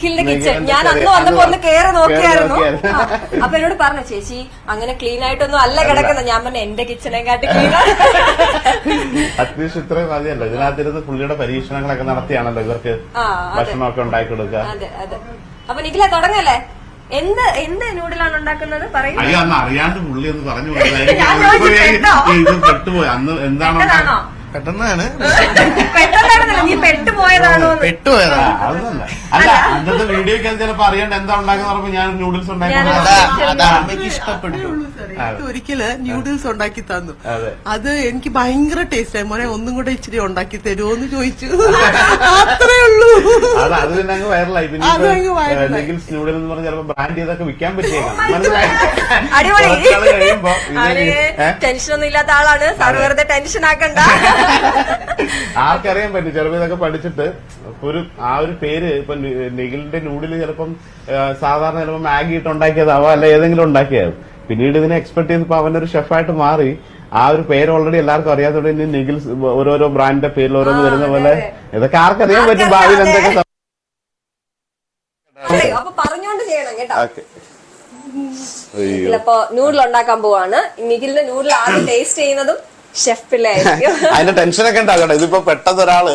Kitchen ഞാൻ അന്ന് വന്നപ്പോ ഒന്ന് കേറി നോക്കിയായിരുന്നു. അപ്പൊ എന്നോട് പറഞ്ഞു, ചേച്ചി അങ്ങനെ ക്ലീൻ ആയിട്ടൊന്നും അല്ല കിടക്കുന്നത്. ഞാൻ പറഞ്ഞു എന്റെ കിച്ചണേക്കാട്ടി ക്ലീൻ ആണ്. അറ്റ്ലീസ്റ്റ് ഇത്രയും മതിയല്ലോ. ഇതിനകത്തിരുന്ന് പുള്ളിയുടെ പരീക്ഷണങ്ങളൊക്കെ നടത്തിയാണല്ലോ ഇവർക്ക് ഭക്ഷണമൊക്കെ ഉണ്ടാക്കി കൊടുക്കുക. അതെ അതെ. അപ്പൊ നിഖില തുടങ്ങല്ലേ? എന്ത് നൂഡിലാണ് ഉണ്ടാക്കുന്നത് പറയും. അയ്യോ അന്ന് അറിയാണ്ട് പുള്ളി ഒന്ന് പറഞ്ഞു ഇത് പെട്ടുപോയി. അന്ന് എന്താണോ പെട്ടെന്നാണ് നീ പെട്ടുപോയതാണോ? പെട്ടുപോയതാ. അതൊന്നല്ല. അല്ല അന്നത്തെ വീഡിയോക്ക് ചിലപ്പോ അറിയാണ്ട് എന്താ ഉണ്ടാക്കുന്ന പറഞ്ഞപ്പോ ഞാൻ നൂഡിൽസ് ഉണ്ടാക്കി അത് അമ്മയ്ക്ക് ഇഷ്ടപ്പെട്ടു. ഒരിക്കല് ന്യൂഡിൽസ് ഉണ്ടാക്കി തന്നു. അത് എനിക്ക് ഭയങ്കര ടേസ്റ്റ് ആയി. മോനെ ഒന്നും കൂടെ ഇച്ചിരി ഉണ്ടാക്കി തരുമോ എന്ന് ചോദിച്ചു. അത്രേ ഉള്ളൂ. അത് പിന്നെ അങ്ങ് വൈറലായി. പിന്നെ നെഗിൽസ് നൂഡിൽ എന്ന് പറഞ്ഞാൽ ചിലപ്പോ ബ്രാൻഡ് ചെയ്തൊക്കെ വിൽക്കാൻ പറ്റിയേക്കാം. അടിപൊളി. ടെൻഷനൊന്നും ഇല്ലാത്ത ആളാണ് സാർ, വെറുതെ ടെൻഷൻ ആക്കണ്ട. ആർക്കറിയാൻ പറ്റും ചിലപ്പോ ഇതൊക്കെ പഠിച്ചിട്ട് ആ ഒരു പേര് ഇപ്പൊ നെഗിലിന്റെ നൂഡിൽ ചിലപ്പം സാധാരണ ചിലപ്പോ മാഗി ഇട്ട് ഉണ്ടാക്കിയതാവാം, അല്ല ഏതെങ്കിലും ഉണ്ടാക്കിയതാവും. പിന്നീട് ഇതിനെ എക്സ്പെക്ട് ചെയ്തപ്പോ അവനൊരു ഷെഫായിട്ട് മാറി. ആ ഒരു പേര് ഓൾറെഡി എല്ലാവർക്കും അറിയാത്തതുകൊണ്ട് ഇനി നെഗിൽസ് ഓരോരോ ബ്രാൻഡിന്റെ പേരിൽ ഓരോന്ന് വരുന്ന പോലെ ഇതൊക്കെ ആർക്കറിയാൻ പറ്റും ഭാവിയിൽ എന്തൊക്കെ. അപ്പൊ പറഞ്ഞോണ്ട് ചെയ്യണം കേട്ടോ. ഇപ്പൊ നൂഡിൽ ഉണ്ടാക്കാൻ പോവാണ്. നിഖിലിന്റെ നൂഡിൽ ആദ്യം ടേസ്റ്റ് ചെയ്യുന്നതും ഷെഫിലായിരിക്കും. അതിന്റെ ടെൻഷനൊക്കെ ഉണ്ടാകട്ടെ. ഇതിപ്പോ പെട്ടെന്ന് ഒരാള്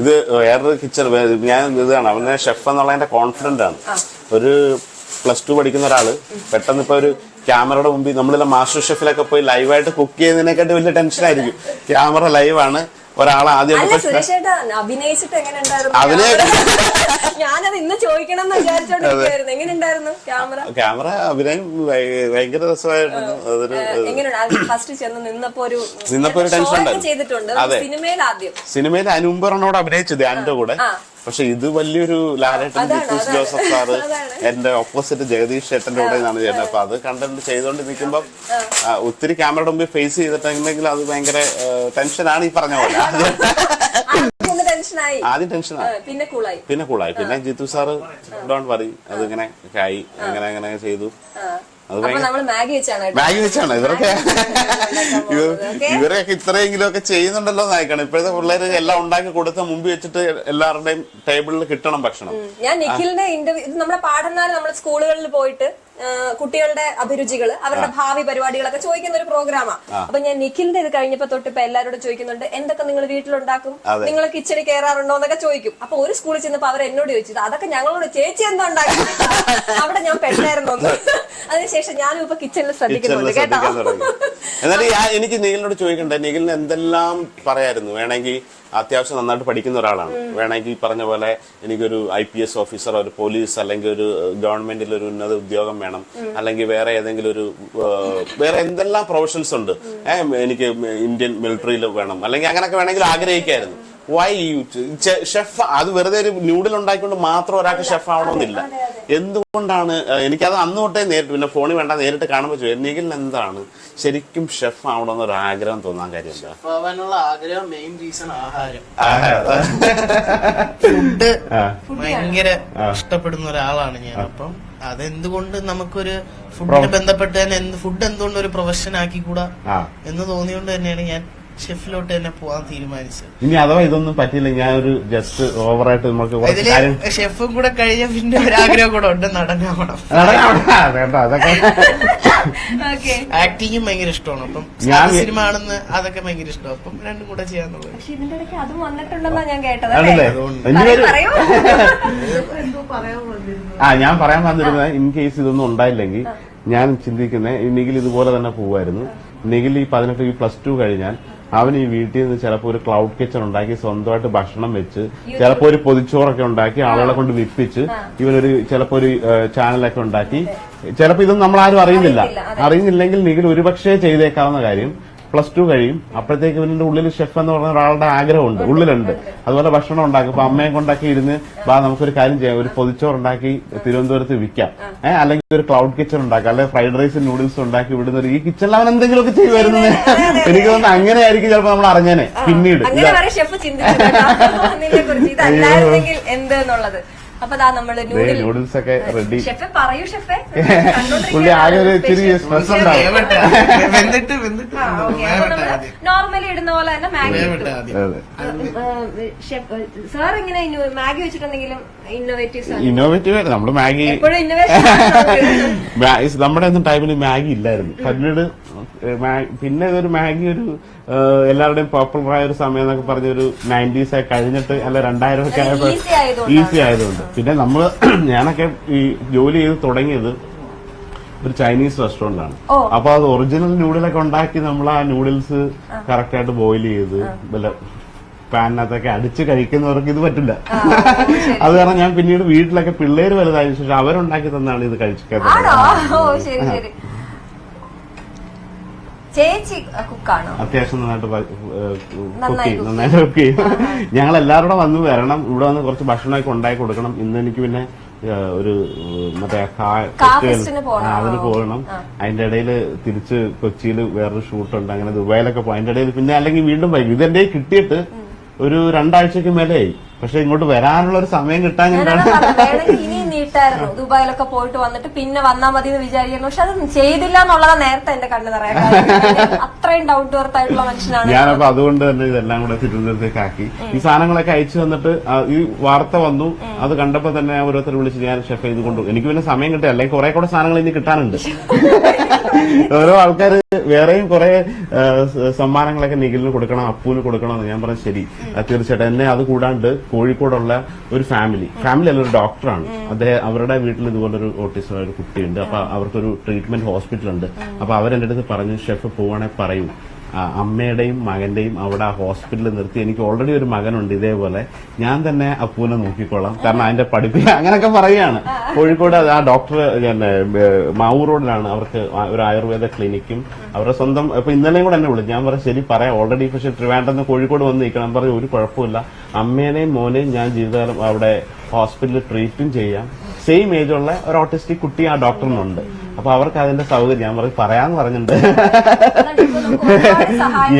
ഇത് വേറൊരു കിച്ചൺ ഞാൻ ഇതാണ് അവനെ ഷെഫ് എന്നുള്ളതിന്റെ കോൺഫിഡന്റ് ആണ്. ഒരു +2 പഠിക്കുന്ന ഒരാള് പെട്ടെന്ന് ഇപ്പൊ ഒരു ക്യാമറയുടെ മുമ്പിൽ നമ്മളിലെ മാസ്റ്റർ ഷെഫിലൊക്കെ പോയി ലൈവായിട്ട് കുക്ക് ചെയ്യുന്നതിനെക്കാട്ടി വലിയ ടെൻഷനായിരിക്കും. ക്യാമറ ലൈവാണ്. ഒരാളെ ആദ്യം അഭിനയിച്ചിട്ട് എങ്ങനെ ഉണ്ടായിരുന്നു? ഞാനത് ഇന്ന് ചോദിക്കണം എന്ന് വിചാരിച്ചോണ്ടിരിക്കുകയായിരുന്നു. എങ്ങനെ ഉണ്ടായിരുന്നു ക്യാമറ അഭിനയം? ഭയങ്കര രസമായിരുന്നു. എങ്ങനെയാണ് ഫസ്റ്റ് ചെന്ന് നിന്നപ്പോ ഒരു ടെൻഷൻ ചെയ്തിട്ടുണ്ട്. സിനിമയിൽ അനുമ്പറിനോട് അഭിനയിച്ചത് എന്റെ കൂടെ. പക്ഷെ ഇത് വലിയൊരു ലാലേട്ടൻ, ജിത്തൂസ് ജോസഫ് സാറ്, എന്റെ ഓപ്പോസിറ്റ് ജഗദീഷ് ചേട്ടന്റെ കൂടെ ആണ് ചെയ്യുന്നത്. അപ്പൊ അത് കണ്ടന്റ് ചെയ്തോണ്ട് നിൽക്കുമ്പോ ഒത്തിരി ക്യാമറയുടെ മുമ്പിൽ ഫേസ് ചെയ്തിട്ടുണ്ടെങ്കിൽ അത് ഭയങ്കര ടെൻഷനാണ് ഈ പറഞ്ഞ പോലെ. ആദ്യം ടെൻഷനായി, പിന്നെ കൂളായി. പിന്നെ ജിത്തു സാറ് ഡോണ്ട് വറി, അത് ഇങ്ങനെ ആയി, അങ്ങനെ ചെയ്തു. മാഗി വെച്ചാണ് ഇവരൊക്കെ ഇത്രയെങ്കിലും ഒക്കെ ചെയ്യുന്നുണ്ടല്ലോ എന്നായിക്കണം. ഇപ്പോഴത്തെ പിള്ളേര് എല്ലാം ഉണ്ടാക്കി കൊടുത്ത മുമ്പ് വെച്ചിട്ട് എല്ലാവരുടെയും ടേബിളിൽ കിട്ടണം ഭക്ഷണം. ഞാൻ നിഖിലിന്റെ ഇന്റർവ്യൂ ഇത് നമ്മുടെ പാഠന്നാല് നമ്മുടെ സ്കൂളുകളിൽ പോയിട്ട് കുട്ടികളുടെ അഭിരുചികള്, അവരുടെ ഭാവി പരിപാടികളൊക്കെ ചോദിക്കുന്ന ഒരു പ്രോഗ്രാമാണ്. അപ്പൊ ഞാൻ നിഖിലിന്റെ ഇത് കഴിഞ്ഞപ്പോ തൊട്ട് ഇപ്പൊ എല്ലാവരോടും ചോദിക്കുന്നുണ്ട്, എന്തൊക്കെ നിങ്ങൾ വീട്ടിലുണ്ടാക്കും, നിങ്ങൾ കിച്ചണിൽ കയറാറുണ്ടോ എന്നൊക്കെ ചോദിക്കും. അപ്പൊ ഒരു സ്കൂളിൽ ചെന്നപ്പോ അവർ എന്നോട് ചോദിച്ചത് അതൊക്കെ ഞങ്ങളോട് ചേച്ചി എന്താ ഉണ്ടാക്കി. അവിടെ ഞാൻ പെട്ടായിരുന്നു. അതിനുശേഷം ഞാനും ഇപ്പൊ കിച്ചണിൽ ശ്രദ്ധിക്കുന്നുണ്ട് കേട്ടോ. എന്നാലും എനിക്ക് നിഖിലിനോട് ചോദിക്കണ്ടേ, നിഖിലിന് എന്തെല്ലാം പറയായിരുന്നു? വേണമെങ്കിൽ അത്യാവശ്യം നന്നായിട്ട് പഠിക്കുന്ന ഒരാളാണ്. വേണമെങ്കിൽ ഈ പറഞ്ഞ പോലെ എനിക്കൊരു IPS ഓഫീസറോ ഒരു പോലീസ് അല്ലെങ്കിൽ ഒരു ഗവൺമെന്റിൽ ഒരു ഉന്നത ഉദ്യോഗം വേണം, അല്ലെങ്കിൽ വേറെ ഏതെങ്കിലും ഒരു വേറെ എന്തെല്ലാം പ്രൊഫഷൻസ് ഉണ്ട്, എനിക്ക് ഇന്ത്യൻ മിലിറ്ററിയിൽ വേണം, അല്ലെങ്കിൽ അങ്ങനെയൊക്കെ വേണമെങ്കിൽ ആഗ്രഹിക്കായിരുന്നു. Y chef? അത് വെറുതെ ഒരു നൂഡിൽ ഉണ്ടാക്കിക്കൊണ്ട് മാത്രം ഒരാൾക്ക് ഷെഫ് ആവണമെന്നില്ല. എന്തുകൊണ്ടാണ്? എനിക്കത് അന്ന് തൊട്ടേ നേരിട്ട്, പിന്നെ ഫോണിൽ വേണ്ട, നേരിട്ട് കാണുമ്പോൾ ചോദിക്കും എന്താണ് ശരിക്കും ഷെഫ് ആവണമെന്നൊരു ആഗ്രഹം തോന്നാൻ കാര്യം എന്താ? ആഗ്രഹം മെയിൻ റീസൺ ഫുഡ് ഭയങ്കര ഇഷ്ടപ്പെടുന്ന ഒരാളാണ് ഞാൻ. അപ്പം അതെന്തുകൊണ്ട് നമുക്കൊരു ഫുഡിനെ ബന്ധപ്പെട്ട് തന്നെ ഫുഡ് എന്തുകൊണ്ട് ഒരു പ്രൊഫഷൻ ആക്കിക്കൂടാ എന്ന് തോന്നിയോണ്ട് തന്നെയാണ് ഞാൻ ഷെഫിലോട്ട് തന്നെ പോവാൻ തീരുമാനിച്ചത്. ഇനി അഥവാ ഇതൊന്നും പറ്റില്ല, ഞാൻ ഒരു ജസ്റ്റ് ഓവറായിട്ട് നമുക്ക് ഷെഫും കൂടെ കഴിഞ്ഞ പിന്നെ ഒരാഗ്രഹം കൂടെ ഉണ്ട്, നടനാവണം. ആക്ടിങ്ങും ഭയങ്കര ഇഷ്ടമാണ്. അപ്പം സിനിമ ആണെന്ന് അതൊക്കെ ഭയങ്കര ഇഷ്ടമാണ്. അപ്പം രണ്ടും കൂടെ ചെയ്യാന്നുള്ളത്. ഞാൻ പറയാൻ വന്നിരുന്നത്, ഇൻ കേസ് ഇതൊന്നും ഉണ്ടായില്ലെങ്കിൽ ഞാൻ ചിന്തിക്കുന്നത് നിഖിൽ ഇതുപോലെ തന്നെ പോവായിരുന്നു. നിഖിൽ ഈ 18 +2 കഴിഞ്ഞാൽ അവൻ ഈ വീട്ടിൽ നിന്ന് ചിലപ്പോ ഒരു ക്ലൗഡ് കിച്ചൺ ഉണ്ടാക്കി സ്വന്തമായിട്ട് ഭക്ഷണം വെച്ച്, ചിലപ്പോ ഒരു പൊതിച്ചോറൊക്കെ ഉണ്ടാക്കി ആളുകളെ കൊണ്ട് വിപ്പിച്ച്, ഇവനൊരു ചിലപ്പോ ഒരു ചാനലൊക്കെ ഉണ്ടാക്കി, ചിലപ്പോ ഇതൊന്നും നമ്മളാരും അറിയുന്നില്ലെങ്കിൽ നിഖിൽ ഒരുപക്ഷെ ചെയ്തേക്കാവുന്ന കാര്യം +2 കഴിയും. അപ്പോഴത്തേക്ക് ഇവന്റെ ഉള്ളിൽ ഷെഫ് എന്ന് പറഞ്ഞ ഒരാളുടെ ആഗ്രഹമുണ്ട്, ഉള്ളിലുണ്ട്. അതുപോലെ ഭക്ഷണം ഉണ്ടാക്കും. ഇപ്പൊ അമ്മയെ കൊണ്ടാക്കി ഇരുന്ന് നമുക്കൊരു കാര്യം ചെയ്യാം, ഒരു പൊതിച്ചോറുണ്ടാക്കി തിരുവനന്തപുരത്ത് വിൽക്കാം, അല്ലെങ്കിൽ ഒരു ക്ലൗഡ് കിച്ചൺ ഉണ്ടാക്കാം, അല്ലെങ്കിൽ ഫ്രൈഡ് റൈസ് നൂഡിൽസ് ഉണ്ടാക്കി വിടുന്ന ഈ കിച്ചണിൽ അവൻ എന്തെങ്കിലുമൊക്കെ ചെയ്യുമായിരുന്നു. എനിക്ക് തോന്നുന്നു അങ്ങനെ ആയിരിക്കും ചിലപ്പോ നമ്മൾ അറിഞ്ഞേനെ പിന്നീട്. അപ്പൊ അതാ നമ്മള് നൂഡിൽസ് ഒക്കെ റെഡി. ഷെഫെ പറയൂ ഷെഫെ. പുള്ളി ആകെ ഒരു ഇച്ചിരി സ്ട്രെസ് ഉണ്ടാവും. നോർമലി ഇടുന്ന പോലെ തന്നെ മാഗി സാർ ഇങ്ങനെ മാഗി വെച്ചിട്ടുണ്ടെങ്കിലും ഇന്നോവേറ്റീവ് നമ്മള് മാഗി എപ്പോഴും ഇന്നോവേഷൻ നമ്മുടെ ഒന്നും ടൈമിൽ മാഗി ഇല്ലായിരുന്നു. പിന്നീട് പിന്നെ ഇതൊരു മാഗി ഒരു എല്ലാവരുടെയും പോപ്പുലർ ആയ ഒരു സമയം എന്നൊക്കെ പറഞ്ഞൊരു 90s കഴിഞ്ഞിട്ട് അല്ല 2000 ഒക്കെ ആയപ്പോ ഈസി ആയതുകൊണ്ട് പിന്നെ നമ്മള് ഞാനൊക്കെ ഈ ജോലി ചെയ്ത് തുടങ്ങിയത് ഒരു ചൈനീസ് റെസ്റ്റോറന്റാണ്. അപ്പൊ അത് ഒറിജിനൽ നൂഡിലൊക്കെ ഉണ്ടാക്കി നമ്മൾ ആ നൂഡിൽസ് കറക്റ്റ് ആയിട്ട് ബോയിൽ ചെയ്ത് വല്ല പാനിനകത്തൊക്കെ അടിച്ച് കഴിക്കുന്നവർക്ക് ഇത് പറ്റില്ല. അത് കാരണം ഞാൻ പിന്നീട് വീട്ടിലൊക്കെ പിള്ളേര് വലുതായതിനു ശേഷം അവരുണ്ടാക്കി തന്നാണ് ഇത് കഴിച്ചത്. ചേച്ചി കുക്കാണോ? അത്യാവശ്യം നന്നായിട്ട് കുക്ക് ചെയ്യും. ഞങ്ങൾ എല്ലാവരുടെ വന്ന് വരണം, ഇവിടെ വന്ന് കുറച്ച് ഭക്ഷണമൊക്കെ ഉണ്ടാക്കി കൊടുക്കണം. ഇന്ന് എനിക്ക് പിന്നെ ഒരു മറ്റേ അതിന് പോകണം. അതിന്റെ ഇടയിൽ തിരിച്ച് കൊച്ചിയിൽ വേറൊരു ഷൂട്ടുണ്ട്, അങ്ങനെ ദുബായിലൊക്കെ പോയി. അതിന്റെ ഇടയിൽ പിന്നെ അല്ലെങ്കിൽ വീണ്ടും വൈകും. ഇതെന്റെ കിട്ടിയിട്ട് ഒരു 2 ആഴ്ചക്ക് മേലെയായി. പക്ഷെ ഇങ്ങോട്ട് വരാനുള്ള ഒരു സമയം കിട്ടാൻ ഇനി നീട്ടായിരുന്നു. ദുബായിലൊക്കെ പോയിട്ട് വന്നിട്ട് പിന്നെ വന്നാൽ മതി എന്ന് വിചാരിക്കുന്നു. പക്ഷെ അത് ചെയ്തില്ല എന്നുള്ളതാണ് നേരത്തെ എന്റെ കണ്ണ് നിറയാൻ. അത്രയും ഡൗൺ ടു എർത്ത് ആയിട്ടുള്ള മനുഷ്യനാണ് ഞാനപ്പോ. അതുകൊണ്ട് തന്നെ ഇതെല്ലാം കൂടെ തിരുവനന്തപുരത്തേക്ക് ആക്കി ഈ സാധനങ്ങളൊക്കെ അയച്ചു വന്നിട്ട് ഈ വാർത്ത വന്നു. അത് കണ്ടപ്പോ തന്നെ ഓരോരുത്തർ വിളിച്ച് ഞാൻ ഷെഫ് ഇത് കൊണ്ടു. എനിക്ക് പിന്നെ സമയം കിട്ടില്ല, അല്ലെങ്കിൽ കുറെ കൂടെ സാധനങ്ങൾ ഇനി കിട്ടാനുണ്ട്. ഓരോ ആൾക്കാർ വേറെയും കുറെ സമ്മാനങ്ങളൊക്കെ നിഖിലിന് കൊടുക്കണം, അപ്പൂന് കൊടുക്കണമെന്ന് ഞാൻ പറഞ്ഞു. ശരി, തീർച്ചയായിട്ടും. എന്നെ അത് കൂടാണ്ട് കോഴിക്കോടുള്ള ഒരു ഫാമിലി അല്ല, ഒരു ഡോക്ടറാണ്. അവരുടെ വീട്ടിൽ ഇതുപോലൊരു ഓട്ടിസം ഒരു കുട്ടിയുണ്ട്. അപ്പൊ അവർക്കൊരു ട്രീറ്റ്മെന്റ് ഹോസ്പിറ്റലുണ്ട്. അപ്പൊ അവരെന്റെ അടുത്ത് പറഞ്ഞു, ഷെഫ് പോവാണെ പറയൂ, അമ്മയുടെയും മകന്റെയും അവിടെ ഹോസ്പിറ്റലിൽ നിർത്തി. എനിക്ക് ഓൾറെഡി ഒരു മകനുണ്ട് ഇതേപോലെ, ഞാൻ തന്നെ അപ്പൂനെ നോക്കിക്കോളാം, കാരണം അതിന്റെ പഠിപ്പിക്കുക അങ്ങനെയൊക്കെ പറയുകയാണ്. കോഴിക്കോട് ആ ഡോക്ടർ മാവൂർ റോഡിലാണ് അവർക്ക് ഒരു ആയുർവേദ ക്ലിനിക്കും അവരുടെ സ്വന്തം. അപ്പൊ ഇന്നലെയും കൂടെ എന്നെ വിളിച്ചു. ഞാൻ പറഞ്ഞു ശരി പറയാം, ഓൾറെഡി പക്ഷെ ട്രിവാൻഡ്രന്ന് കോഴിക്കോട് വന്ന് നിൽക്കണം. പറഞ്ഞു ഒരു കുഴപ്പമില്ല, അമ്മേനെയും മോനെയും ഞാൻ ജീവിതകാലം അവിടെ ഹോസ്പിറ്റലിൽ ട്രീറ്റും ചെയ്യാം. സെയിം ഏജുള്ള ഒരു ഓട്ടിസ്റ്റിക് കുട്ടി ആ ഡോക്ടറിനുണ്ട്. അപ്പൊ അവർക്ക് അതിന്റെ സൗകര്യം ഞാൻ പറയാന്ന് പറഞ്ഞിട്ടുണ്ട്.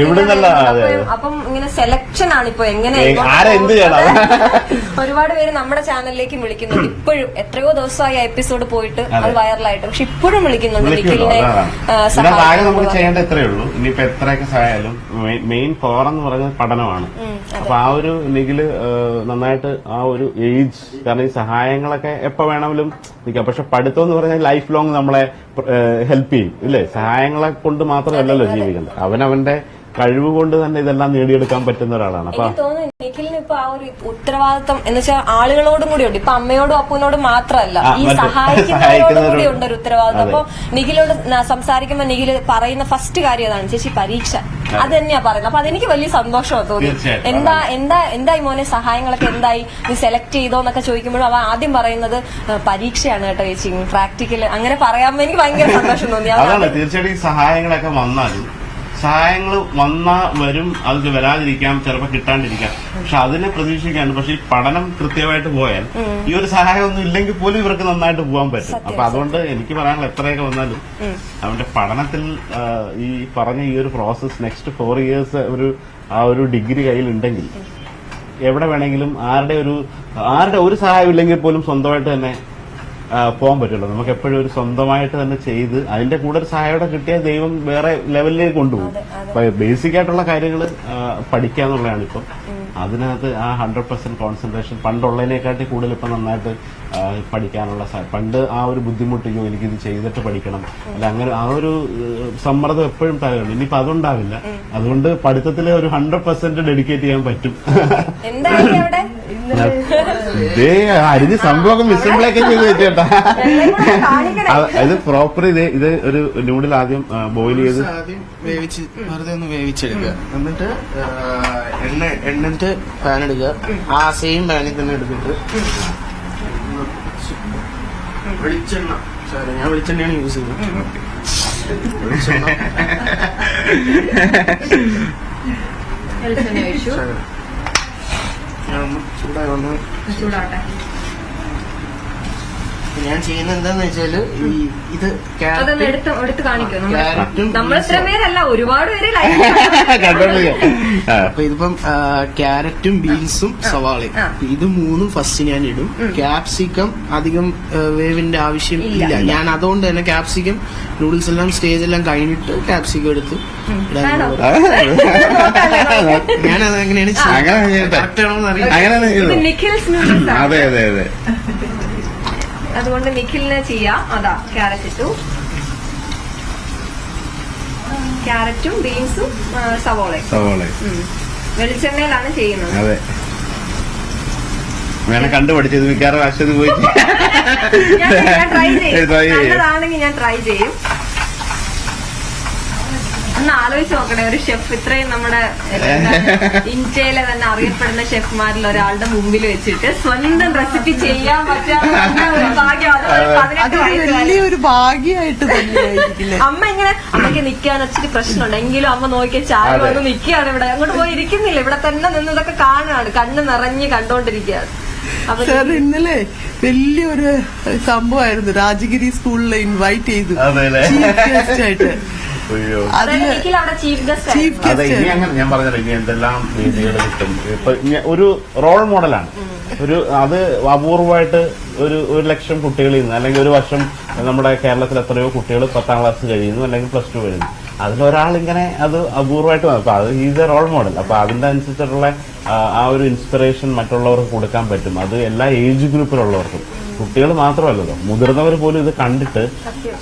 എവിടുന്നല്ല. അപ്പം ഇങ്ങനെ സെലക്ഷൻ ആണ് ഇപ്പൊ എങ്ങനെ ആരെന്ത് ചെയ്യണം. ഒരുപാട് പേര് നമ്മുടെ ചാനലിലേക്കും വിളിക്കുന്നുണ്ട്. ഇപ്പോഴും എത്രയോ ദിവസമായി എപ്പിസോഡ് പോയിട്ട് അത് വൈറലായിട്ട്, പക്ഷെ ഇപ്പോഴും വിളിക്കുന്നുണ്ട്. നിഖിലിനെ നമുക്ക് ചെയ്യേണ്ട എത്രയേ ഉള്ളൂ. ഇനിയിപ്പോ എത്രയൊക്കെ സഹായാലും മെയിൻ പവർ എന്ന് പറയുന്നത് പഠനമാണ്. അപ്പൊ ആ ഒരു നിഖില് നന്നായിട്ട് ആ ഒരു ഏജ്, കാരണം ഈ സഹായങ്ങളൊക്കെ എപ്പോ വേണമെങ്കിലും നിൽക്കാം. പക്ഷെ പഠിത്തം എന്ന് പറഞ്ഞാൽ ലൈഫ് ലോങ് നമ്മളെ ഹെൽപ്പ് ചെയ്യും, ഇല്ലേ? സഹായങ്ങളെ കൊണ്ട് മാത്രമല്ലല്ലോ ജീവിക്കുന്നത്. അവനവന്റെ കഴിവ് കൊണ്ട് തന്നെ ഇതെല്ലാം നേടിയെടുക്കാൻ പറ്റുന്ന ഒരാളാണ്. അപ്പൊ നിഖിലിന് ഇപ്പൊ ആ ഒരു ഉത്തരവാദിത്തം എന്ന് വെച്ചാൽ ആളുകളോടും കൂടി ഉണ്ട്. ഇപ്പൊ അമ്മയോടും അപ്പനോടും മാത്രമല്ല, ഈ സഹായിക്കുന്നവരോടും കൂടി ഉണ്ട് ഒരു ഉത്തരവാദിത്തം. അപ്പൊ നിഖിലോട് സംസാരിക്കുമ്പോ നിഖില് പറയുന്ന ഫസ്റ്റ് കാര്യം അതാണ്, ചേച്ചി പരീക്ഷ. അത് തന്നെയാ പറയുന്നത്. അപ്പൊ അതെനിക്ക് വലിയ സന്തോഷമാണ് തോന്നി. എന്തായി മോനെ സഹായങ്ങളൊക്കെ എന്തായി, നീ സെലക്ട് ചെയ്തോ എന്നൊക്കെ ചോദിക്കുമ്പോഴും അവ ആദ്യം പറയുന്നത് പരീക്ഷയാണ് കേട്ടോ ചേച്ചി, പ്രാക്ടിക്കല്. അങ്ങനെ പറയാൻ എനിക്ക് ഭയങ്കര സന്തോഷം തോന്നി. അതാണ് തീർച്ചയായിട്ടും. സഹായങ്ങളൊക്കെ വന്നാലും സഹായങ്ങൾ വരും, അത് വരാതിരിക്കാം, ചിലപ്പോൾ കിട്ടാണ്ടിരിക്കാം. പക്ഷെ അതിനെ പ്രതീക്ഷിക്കാണ്ട്. പക്ഷെ ഈ പഠനം കൃത്യമായിട്ട് പോയാൽ ഈ ഒരു സഹായം ഒന്നും ഇല്ലെങ്കിൽ പോലും ഇവർക്ക് നന്നായിട്ട് പോകാൻ പറ്റും. അപ്പൊ അതുകൊണ്ട് എനിക്ക് പറയാനുള്ള എത്രയൊക്കെ വന്നാലും അവന്റെ പഠനത്തിൽ ഈ പറഞ്ഞ ഈ ഒരു പ്രോസസ് നെക്സ്റ്റ് 4 years ആ ഒരു ഡിഗ്രി കയ്യിലുണ്ടെങ്കിൽ എവിടെ വേണമെങ്കിലും ആരുടെ ഒരു സഹായം ഇല്ലെങ്കിൽ പോലും സ്വന്തമായിട്ട് തന്നെ പോകാൻ പറ്റുള്ളൂ. നമുക്ക് എപ്പോഴും ഒരു സ്വന്തമായിട്ട് തന്നെ ചെയ്ത് അതിന്റെ കൂടെ ഒരു സഹായം കിട്ടിയാൽ ദൈവം വേറെ ലെവലിലേക്ക് കൊണ്ടുപോകും. ബേസിക് ആയിട്ടുള്ള കാര്യങ്ങൾ പഠിക്കുക എന്നുള്ളതാണ് ഇപ്പം. അതിനകത്ത് ആ 100% കോൺസെൻട്രേഷൻ പണ്ടുള്ളതിനെക്കാട്ടി കൂടുതൽ ഇപ്പം നന്നായിട്ട് പഠിക്കാനുള്ള പണ്ട് ആ ഒരു ബുദ്ധിമുട്ടിയോ എനിക്കിത് ചെയ്തിട്ട് പഠിക്കണം അല്ല, അങ്ങനെ ആ ഒരു സമ്മർദ്ദം എപ്പോഴും തകരുന്നു. ഇനിയിപ്പോ അതുണ്ടാവില്ല. അതുകൊണ്ട് പഠിത്തത്തിലെ ഒരു 100% ഡെഡിക്കേറ്റ് ചെയ്യാൻ പറ്റും. ഇതേ അരിഞ്ഞ് സംഭവം മിസ്സിംബ്ലേക്ക് ചെയ്ത് വെച്ചേട്ടാ. ഇത് പ്രോപ്പർ ഇത് ഒരു നൂഡിൽ ആദ്യം ബോയിൽ ചെയ്ത് വേവിച്ച് വെറുതെ ഒന്ന് വേവിച്ചെടുക്കുക. എന്നിട്ട് എണ്ണ പാൻ എടുക്കുക. ആ സെയിം പാനിൽ തന്നെ എടുത്തിട്ട് വെളിച്ചെണ്ണ, ഞാൻ വെളിച്ചെണ്ണയാണ് യൂസ് ചെയ്യുന്നത്. ചൂടായി വന്ന് ഞാൻ ചെയ്യുന്ന എന്താന്ന് വെച്ചാല് ഈ ഇത് അതൊന്ന് എടുത്ത് കാണിക്കും. ക്യാരറ്റും നമ്മൾ ഇത്ര പേരല്ല, ഒരുപാട് പേര് അപ്പൊ ഇതിപ്പം ക്യാരറ്റും ബീൻസും സവാളയും ഇത് മൂന്നും ഫസ്റ്റ് ഞാൻ ഇടും. ക്യാപ്സിക്കം അധികം വേവിന്റെ ആവശ്യം ഇല്ല. ഞാൻ അതുകൊണ്ട് തന്നെ ക്യാപ്സിക്കം നൂഡിൽസ് എല്ലാം സ്റ്റേജ് എല്ലാം കഴിഞ്ഞിട്ട് ക്യാപ്സിക്കം എടുത്ത് ഞാനത് എങ്ങനെയാണ് നിഖിൽസ് നൂഡിൽസ്. അതെ അതെ അതെ. അതുകൊണ്ട് നിഖിലിനെ ചെയ്യാം. അതാ ക്യാരറ്റ് ഇട്ടു, ക്യാരറ്റും ബീൻസും സവോളയും. വെളിച്ചെണ്ണയിലാണ് ചെയ്യുന്നത്. അതെ, വേണം കണ്ടുപഠിച്ചത്. മിക്കവാറും വശത്ത് പോയി ഞാൻ ട്രൈ ചെയ്യും. നല്ലതാണെങ്കിൽ ഞാൻ ട്രൈ ചെയ്യും. ഒന്ന് ആലോചിച്ച് നോക്കണേ, ഒരു ഷെഫ് ഇത്രയും നമ്മുടെ ഇന്ത്യയിലെ തന്നെ അറിയപ്പെടുന്ന ഷെഫ്മാരിൽ ഒരാളുടെ മുമ്പിൽ വെച്ചിട്ട് സ്വന്തം റെസിപ്പി ചെയ്യാൻ പറ്റാത്ത ഒരു ഭാഗ്യം. അത് 18 വലിയൊരു ഭാഗ്യമായിട്ട് തന്നെയായിരിക്കില്ലേ. അമ്മ ഇങ്ങനെ, അമ്മയ്ക്ക് നിൽക്കാൻ ഒത്തിരി പ്രശ്നമുണ്ട്, എങ്കിലും അമ്മ നോക്കിയ ചായ വന്ന് നിൽക്കുകയാണ് ഇവിടെ, അങ്ങോട്ട് പോയി ഇരിക്കുന്നില്ല, ഇവിടെ തന്നെ നിന്ന് ഇതൊക്കെ കാണുകയാണ്, കണ്ണ് നിറഞ്ഞ് കണ്ടോണ്ടിരിക്കുകയാണ്. സാർ ഇന്നലെ വലിയൊരു സംഭവമായിരുന്നു. രാജഗിരി സ്കൂളിൽ ഇൻവൈറ്റ് ചെയ്തു ചീഫ് ഗസ്റ്റ് ആയിട്ട്. അതെ, ഇനി അങ്ങനെ ഞാൻ പറഞ്ഞല്ലോ, ഇനി എന്തെല്ലാം രീതികൾ കിട്ടും. ഇപ്പൊ ഒരു റോൾ മോഡലാണ്. അത് അപൂർവമായിട്ട് ഒരു 1 ലക്ഷം കുട്ടികളിൽ നിന്ന്, അല്ലെങ്കിൽ ഒരു വർഷം നമ്മുടെ കേരളത്തിൽ എത്രയോ കുട്ടികൾ 10ാം ക്ലാസ് കഴിയുന്നു, അല്ലെങ്കിൽ +2 കഴിയുന്നു. അതിലൊരാളിങ്ങനെ അത് അപൂർവമായിട്ട് അപ്പൊ അത് ഈസ് എ റോൾ മോഡൽ. അപ്പൊ അതിന്റെ അനുസരിച്ചിട്ടുള്ള ആ ഒരു ഇൻസ്പിറേഷൻ മറ്റുള്ളവർക്ക് കൊടുക്കാൻ പറ്റും. അത് എല്ലാ ഏജ് ഗ്രൂപ്പിലുള്ളവർക്കും, കുട്ടികൾ മാത്രമല്ലല്ലോ, മുതിർന്നവർ പോലും ഇത് കണ്ടിട്ട്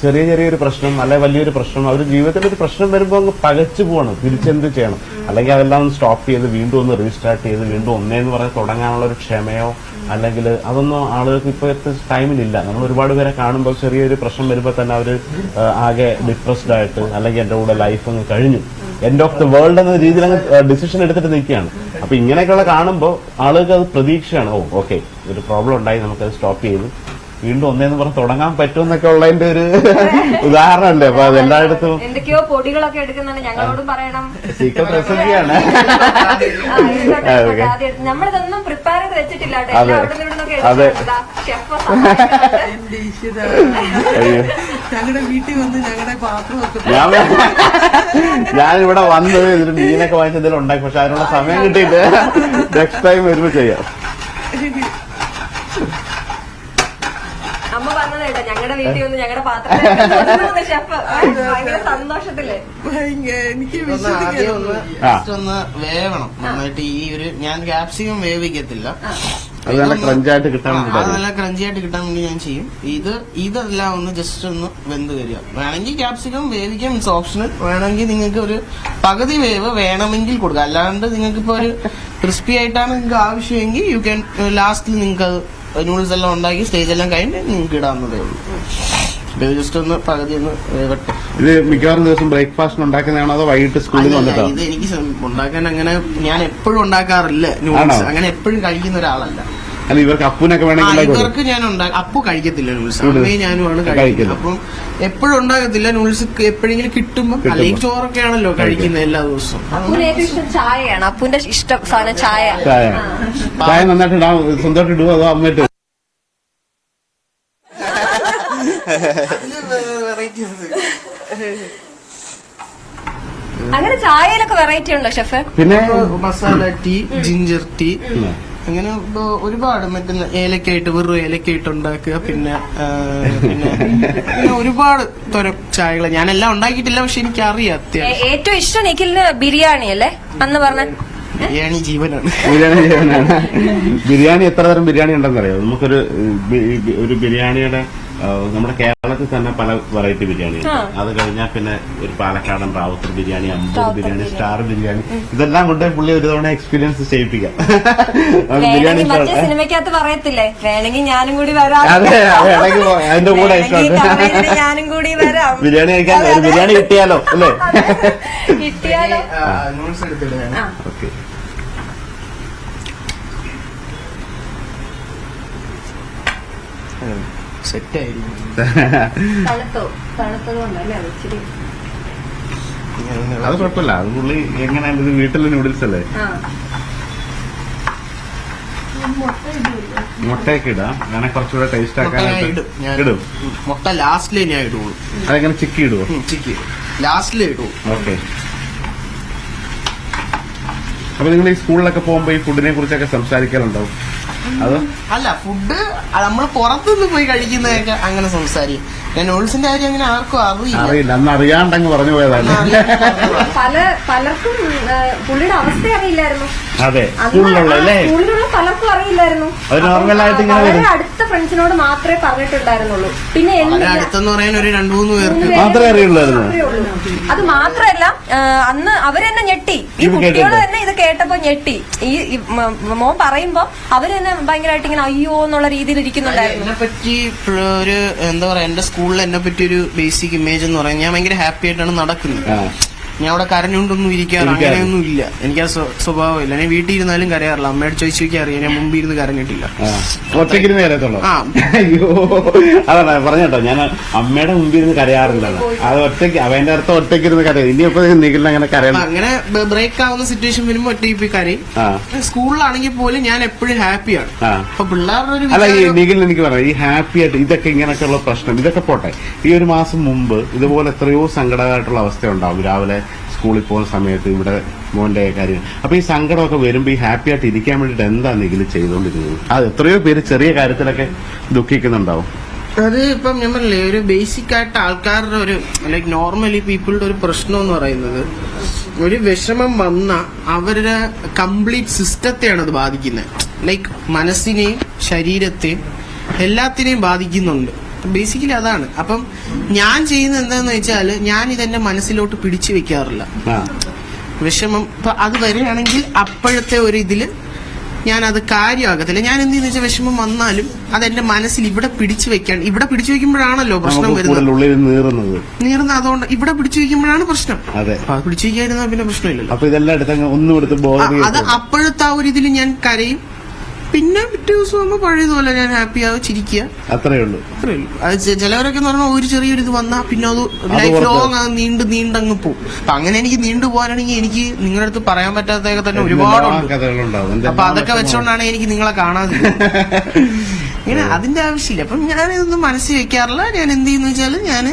ചെറിയൊരു പ്രശ്നം അല്ലെ വലിയൊരു പ്രശ്നം, അവർ ജീവിതത്തിൽ ഒരു പ്രശ്നം വരുമ്പോൾ അങ്ങ് പകച്ചു പോകണം, തിരിച്ചെന്ത് ചെയ്യണം, അല്ലെങ്കിൽ അതെല്ലാം ഒന്ന് സ്റ്റോപ്പ് ചെയ്ത് വീണ്ടും ഒന്ന് റീസ്റ്റാർട്ട് ചെയ്ത് വീണ്ടും ഒന്നേന്ന് പറഞ്ഞ് തുടങ്ങാനുള്ള ഒരു ക്ഷമയോ അല്ലെങ്കിൽ അതൊന്നും ആളുകൾക്ക് ഇപ്പോഴത്തെ ടൈമിലില്ല. നമ്മൾ ഒരുപാട് പേരെ കാണുമ്പോൾ ചെറിയൊരു പ്രശ്നം വരുമ്പോൾ തന്നെ അവർ ആകെ ഡിപ്രസ്ഡ് ആയിട്ട്, അല്ലെങ്കിൽ എൻ്റെ കൂടെ ലൈഫ് അങ്ങ് കഴിഞ്ഞു, എൻഡ് ഓഫ് ദ വേൾഡ് എന്ന രീതിയിൽ അങ്ങ് ഡിസിഷൻ എടുത്തിട്ട് നിൽക്കുകയാണ്. അപ്പൊ ഇങ്ങനെയൊക്കെയുള്ള കാണുമ്പോൾ ആളുകൾക്ക് അത് പ്രതീക്ഷയാണ്. ഓക്കെ, ഒരു പ്രോബ്ലം ഉണ്ടായി, നമുക്കത് സ്റ്റോപ്പ് ചെയ്ത് വീണ്ടും ഒന്നേന്ന് പറഞ്ഞ് തുടങ്ങാൻ പറ്റുമെന്നൊക്കെ ഉള്ളതിന്റെ ഒരു ഉദാഹരണമല്ലേ. അപ്പൊ അത് എല്ലായിടത്തും എന്തൊക്കെയോ പൊടികളൊക്കെ എടുക്കുന്നുണ്ട്, ഞങ്ങളോടും പറയണം. സീക്രട്ട് റെസിപ്പിയാണ്. നമ്മളിതൊന്നും പ്രിപ്പയർ ചെയ്ത് വെച്ചിട്ടില്ല. അതെ, ഞങ്ങളുടെ വീട്ടിൽ വന്ന് ഞങ്ങളുടെ പാത്രമൊക്കെ ഞാനിവിടെ വന്ന് ഇതിന് മീനൊക്കെ വാങ്ങിച്ച് എന്തെങ്കിലും ഉണ്ടാക്കി, പക്ഷെ അതിനുള്ള സമയം കിട്ടിയിട്ട് നെക്സ്റ്റ് ടൈം വരുമ്പോ ചെയ്യാം. അമ്മ പറഞ്ഞത് കേട്ടോ, ഞങ്ങളുടെ വീട്ടിൽ വന്ന് ഞങ്ങളുടെ പാത്രം ഷെഫ് ഭയങ്കര സന്തോഷത്തില്. എനിക്ക് ഒന്ന് വേവണം നന്നായിട്ട്. ഈ ഒരു ഞാൻ ക്യാപ്സിക്കം വേവിക്കത്തില്ല, അത് നല്ല ക്രഞ്ചായിട്ട് കിട്ടാൻ നല്ല ക്രഞ്ചിയായിട്ട് കിട്ടാൻ വേണ്ടി ഞാൻ ചെയ്യും. ഇതെല്ലാം ഒന്ന് ജസ്റ്റ് ഒന്ന് വെന്ത് വരിക. വേണമെങ്കിൽ ക്യാപ്സിക്കം വേവിക്കാം, ഇറ്റ്സ് ഓപ്ഷണൽ. വേണമെങ്കിൽ നിങ്ങൾക്ക് ഒരു പകുതി വേവ് വേണമെങ്കിൽ കൊടുക്കാം. അല്ലാണ്ട് നിങ്ങൾക്ക് ഇപ്പൊ ഒരു ക്രിസ്പി ആയിട്ടാണ് നിങ്ങൾക്ക് ആവശ്യമെങ്കിൽ യു ക്യാൻ ലാസ്റ്റിൽ നിങ്ങൾക്ക് അത് നൂഡിൽസ് എല്ലാം ഉണ്ടാക്കി സ്റ്റേജ് എല്ലാം കഴിഞ്ഞ് നിങ്ങൾക്ക് ഇടാവുന്നതേ ഉള്ളൂ. ജസ്റ്റ് ഒന്ന് പകുതി ഒന്ന് വേവട്ടെ. ഇത് മിക്കവാറും ദിവസം ബ്രേക്ക്ഫാസ്റ്റ് ഉണ്ടാക്കുന്നതാണോ അതോ വൈകിട്ട് സ്കൂളിൽ വന്നിട്ടോ? ഇത് എനിക്ക് ഉണ്ടാക്കാൻ അങ്ങനെ ഞാൻ എപ്പോഴും ഉണ്ടാക്കാറില്ല നൂഡിൽസ്, അങ്ങനെ എപ്പോഴും കഴിക്കുന്ന ഒരാളല്ല. അല്ല, ഇവർക്ക് അപ്പൂനൊക്കെ വേണമെങ്കിൽ ഇവർക്ക് ഞാൻ അപ്പു കഴിക്കത്തില്ല നൂഡിൽസ്, അമ്മയും ഞാനുമാണ് കഴിക്കുന്നത്. അപ്പം എപ്പോഴും ഉണ്ടാകത്തില്ല നൂഡിൽസ്, എപ്പോഴെങ്കിലും കിട്ടുമ്പോൾ. അല്ലെങ്കിൽ ചോറൊക്കെ ആണല്ലോ കഴിക്കുന്നത് എല്ലാ ദിവസവും. അപ്പൂന് ഏറ്റവും ഇഷ്ടം ചായയാണ്. അപ്പൂന്റെ ഇഷ്ടം സാധനം ചായ. ചായ നന്നായിട്ട് ഇടാം, സ്വന്തമായിട്ട് ഇടുവോ അതോ അമ്മയിട്ട്? അങ്ങനെ ചായയിലൊക്കെ വെറൈറ്റി ഉണ്ടോ ഷെഫ്? പിന്നെ മസാല ടീ, ജിഞ്ചർ ടീ, അങ്ങനെ ഒരുപാട് മറ്റേ ഏലക്കായിട്ട് വെറും ഏലക്കായിട്ട് ഉണ്ടാക്കുക. പിന്നെ ഒരുപാട് തരം ചായകൾ ഞാനെല്ലാം ഉണ്ടാക്കിയിട്ടില്ല, പക്ഷെ എനിക്കറിയാം അത്യാവശ്യം. ഏറ്റവും ഇഷ്ടം നിഖിലിന് ബിരിയാണി അല്ലേ അന്ന് പറഞ്ഞ? ബിരിയാണി ജീവനാണ്. ബിരിയാണി എത്ര തരം ബിരിയാണി ഉണ്ടെന്നറിയോ? നമുക്കൊരു ബിരിയാണിയുടെ നമ്മുടെ കേരളത്തിൽ തന്നെ പല വെറൈറ്റി ബിരിയാണി ഉണ്ട്. അത് കഴിഞ്ഞാൽ പിന്നെ ഒരു പാലക്കാടൻ റാവുത്തർ ബിരിയാണി, അമ്പൂർ ബിരിയാണി, സ്റ്റാർ ബിരിയാണി, ഇതെല്ലാം കൊണ്ട് പുള്ളി ഒരു തവണ എക്സ്പീരിയൻസ് ചെയ്യിപ്പിക്കാം. ബിരിയാണി സിനിമയ്ക്കകത്ത് പറയത്തില്ലേ, വേണമെങ്കിൽ ഞാനും കൂടി വരാം. അതെ, അതിന്റെ കൂടെ ഞാനും കൂടി വരാം, ബിരിയാണി കഴിക്കാൻ. ഒരു ബിരിയാണി കിട്ടിയാലോ അല്ലേ? കിട്ടിയാലോ. ഓക്കെ, സെറ്റായിരിക്കും. അത് കുഴപ്പമില്ല, അത് പുള്ളി എങ്ങനെയാലും ഇത് വീട്ടിലെ നൂഡിൽസ് അല്ലേ. മുട്ടയൊക്കെ ഇടാം അങ്ങനെ കുറച്ചുകൂടെ ടേസ്റ്റ് മുട്ട ഞാൻ ആക്കാനായിട്ട് ഇടും. ഞാൻ ഇടും. മുട്ട ലാസ്റ്റിലേ ഞാൻ ഇടുള്ളൂ. അതെങ്ങനെ ചിക്കി ഇടുവോ? ചിക്കി ലാസ്റ്റിലേ ഇടുള്ളൂ. ഓക്കെ. അപ്പൊ നിങ്ങൾ ഈ സ്കൂളിലൊക്കെ പോകുമ്പോ ഈ ഫുഡിനെ കുറിച്ചൊക്കെ സംസാരിക്കാറുണ്ടാവും? അത് അല്ല, ഫുഡ് നമ്മൾ പുറത്തുനിന്ന് പോയി കഴിക്കുന്നതൊക്കെ അങ്ങനെ സംസാരിക്കും. ഞാൻ നൂഡിൽസിന്റെ കാര്യം അങ്ങനെ ആർക്കും അറിയില്ല, അന്ന് അറിയാണ്ടങ്ങ് പറഞ്ഞു പോയതാണ്. പലർക്കും പുള്ളിയുടെ അവസ്ഥ അറിയില്ലായിരുന്നു. അതെ, സ്കൂളിലുള്ള അല്ലേ? സ്കൂളിലുള്ള പലർക്കും അറിയില്ലായിരുന്നു. അത് നോർമലായിട്ട് ഇങ്ങനെ വളരെ വരും. അടുത്ത ഫ്രണ്ട്സിനോട് മാത്രമേ പറഞ്ഞിട്ടുണ്ടായിരുന്നുള്ളൂ. പിന്നെ അടുത്തെന്ന് പറയാൻ ഒരു 2-3 പേർക്ക് മാത്രമേ അറിയുള്ളായിരുന്നു. അത് മാത്രല്ല, അന്ന് അവരെന്നെ ഞെട്ടി. ഈ കുട്ടികൾ തന്നെ ഇത് കേട്ടപ്പോ ഞെട്ടി. ഈ മോൻ പറയുമ്പോ അവര് തന്നെ ഭയങ്കരമായിട്ട് ഇങ്ങനെ അയ്യോ എന്നുള്ള രീതിയിൽ ഇരിക്കുന്നുണ്ടായിരുന്നു. എന്നെ പറ്റി ഒരു എന്താ പറയാ, എന്റെ സ്കൂളിൽ എന്നെ പറ്റി ഒരു ബേസിക് ഇമേജ് എന്ന് പറയാൻ, ഞാൻ ഭയങ്കര ഹാപ്പി ആയിട്ടാണ് നടക്കുന്നത്. ഞാൻ അവിടെ കരഞ്ഞുകൊണ്ടൊന്നും ഇരിക്കാറ് അങ്ങനെയൊന്നും ഇല്ല. എനിക്ക് ആ സ്വഭാവമില്ല. ഞാൻ വീട്ടിൽ ഇരുന്നാലും കരയാറില്ല. അമ്മയോട് ചോദിച്ചു അറിയാം, ഞാൻ മുമ്പ് ഇരുന്ന് കരഞ്ഞിട്ടില്ല. ഒറ്റയ്ക്കിരുന്ന് കരയത്തുള്ളൂ. അയ്യോ, അതാണ് പറഞ്ഞോ, ഞാൻ അമ്മയുടെ മുമ്പിൽ ഇരുന്ന് കരയാറില്ല. അത് ഒറ്റയ്ക്ക്, അവന്റെ അർത്ഥം ഒറ്റയ്ക്കിരുന്ന് കരയും. ഇനിയിപ്പോ നിഖിലിന് അങ്ങനെ കരയാം. അങ്ങനെ ബ്രേക്ക് ആവുന്ന സിറ്റുവേഷൻ വരുമ്പോ ഒറ്റയ്ക്ക് പോയി കരയും. സ്കൂളിലാണെങ്കിൽ പോലും ഞാൻ എപ്പോഴും ഹാപ്പിയാണ്. അപ്പൊ പിള്ളേരുടെ ഒരു അല്ല, ഈ നിഖിലിന് എനിക്ക് പറയാം, ഈ ഹാപ്പി ആയിട്ട് ഇതൊക്കെ ഇങ്ങനെയൊക്കെയുള്ള പ്രശ്നം ഇതൊക്കെ പോട്ടെ. ഈ ഒരു മാസം മുമ്പ് ഇതുപോലെ എത്രയോ സങ്കടമായിട്ടുള്ള അവസ്ഥ ഉണ്ടാവും. രാവിലെ സ്കൂളിൽ പോകുന്ന സമയത്ത് ഇവിടെ മോന്റെ കാര്യം. അപ്പൊ ഈ സങ്കടമൊക്കെ വരുമ്പോ ഈ ഹാപ്പി ആയിട്ട് ഇരിക്കാൻ വേണ്ടിട്ട് എന്താ നിഖിൽ ചെയ്തോണ്ടിരുന്നത്? അത് എത്രയോ പേര് ചെറിയ കാര്യത്തിലൊക്കെ ദുഃഖിക്കുന്നുണ്ടാവും. അത് ഇപ്പം ഞാൻ പറഞ്ഞില്ലേ, ഒരു ബേസിക് ആയിട്ട് ആൾക്കാരുടെ ഒരു ലൈക്ക് നോർമലി പീപ്പിളുടെ ഒരു പ്രശ്നം എന്ന് പറയുന്നത്, ഒരു വിഷമം വന്ന അവരുടെ കംപ്ലീറ്റ് സിസ്റ്റത്തെയാണ് അത് ബാധിക്കുന്നത്. ലൈക്ക് മനസ്സിനെയും ശരീരത്തെയും എല്ലാത്തിനെയും ബാധിക്കുന്നുണ്ട്. ബേസിക്കലി അതാണ്. അപ്പം ഞാൻ ചെയ്യുന്നത് എന്താന്ന് വെച്ചാല്, ഞാൻ ഇതെന്റെ മനസ്സിലോട്ട് പിടിച്ചു വെക്കാറില്ല. വിഷമം ഇപ്പൊ അത് വരികയാണെങ്കിൽ അപ്പോഴത്തെ ഒരു ഇതില് ഞാൻ അത് കാര്യമാകത്തില്ല. ഞാൻ എന്തെന്ന് വെച്ചാൽ വിഷമം വന്നാലും അതെന്റെ മനസ്സിൽ ഇവിടെ പിടിച്ചു വെക്കാൻ, ഇവിടെ പിടിച്ചു വെക്കുമ്പോഴാണല്ലോ പ്രശ്നം വരുന്നത്. നീറുന്ന അതുകൊണ്ട് ഇവിടെ പിടിച്ചു വെക്കുമ്പോഴാണ് പ്രശ്നം. പിടിച്ചു വെക്കാതിരുന്നാൽ പിന്നെ പ്രശ്നമില്ലല്ലോ. അപ്പൊ ഇതെല്ലാം അത് അപ്പോഴത്തെ ആ ഒരു ഇതിൽ ഞാൻ കരയും. പിന്നെ പിറ്റേ ദിവസം ആകുമ്പോ പഴയതുപോലെ ഞാൻ ഹാപ്പി ആവും, ചിരിക്കുക, അത്രേ ഉള്ളൂ. അത് ചിലവരൊക്കെ എന്ന് പറഞ്ഞാൽ ഒരു ചെറിയൊരു ഇത് വന്നാൽ പിന്നെ അത് ലൈഫ് ലോങ് നീണ്ടങ്ങ് പോകും. അപ്പൊ അങ്ങനെ എനിക്ക് നീണ്ടു പോകാനാണെങ്കിൽ എനിക്ക് നിങ്ങളുടെ അടുത്ത് പറയാൻ പറ്റാത്തതൊക്കെ തന്നെ ഒരുപാടുണ്ട്. അപ്പൊ അതൊക്കെ വെച്ചോണ്ടാണ് എനിക്ക് നിങ്ങളെ കാണാതെ. ഇങ്ങനെ അതിന്റെ ആവശ്യമില്ല. അപ്പം ഞാൻ ഇതൊന്നും മനസ്സിൽ വെക്കാറില്ല. ഞാൻ എന്ത് ചെയ്യുന്ന വെച്ചാല്, ഞാൻ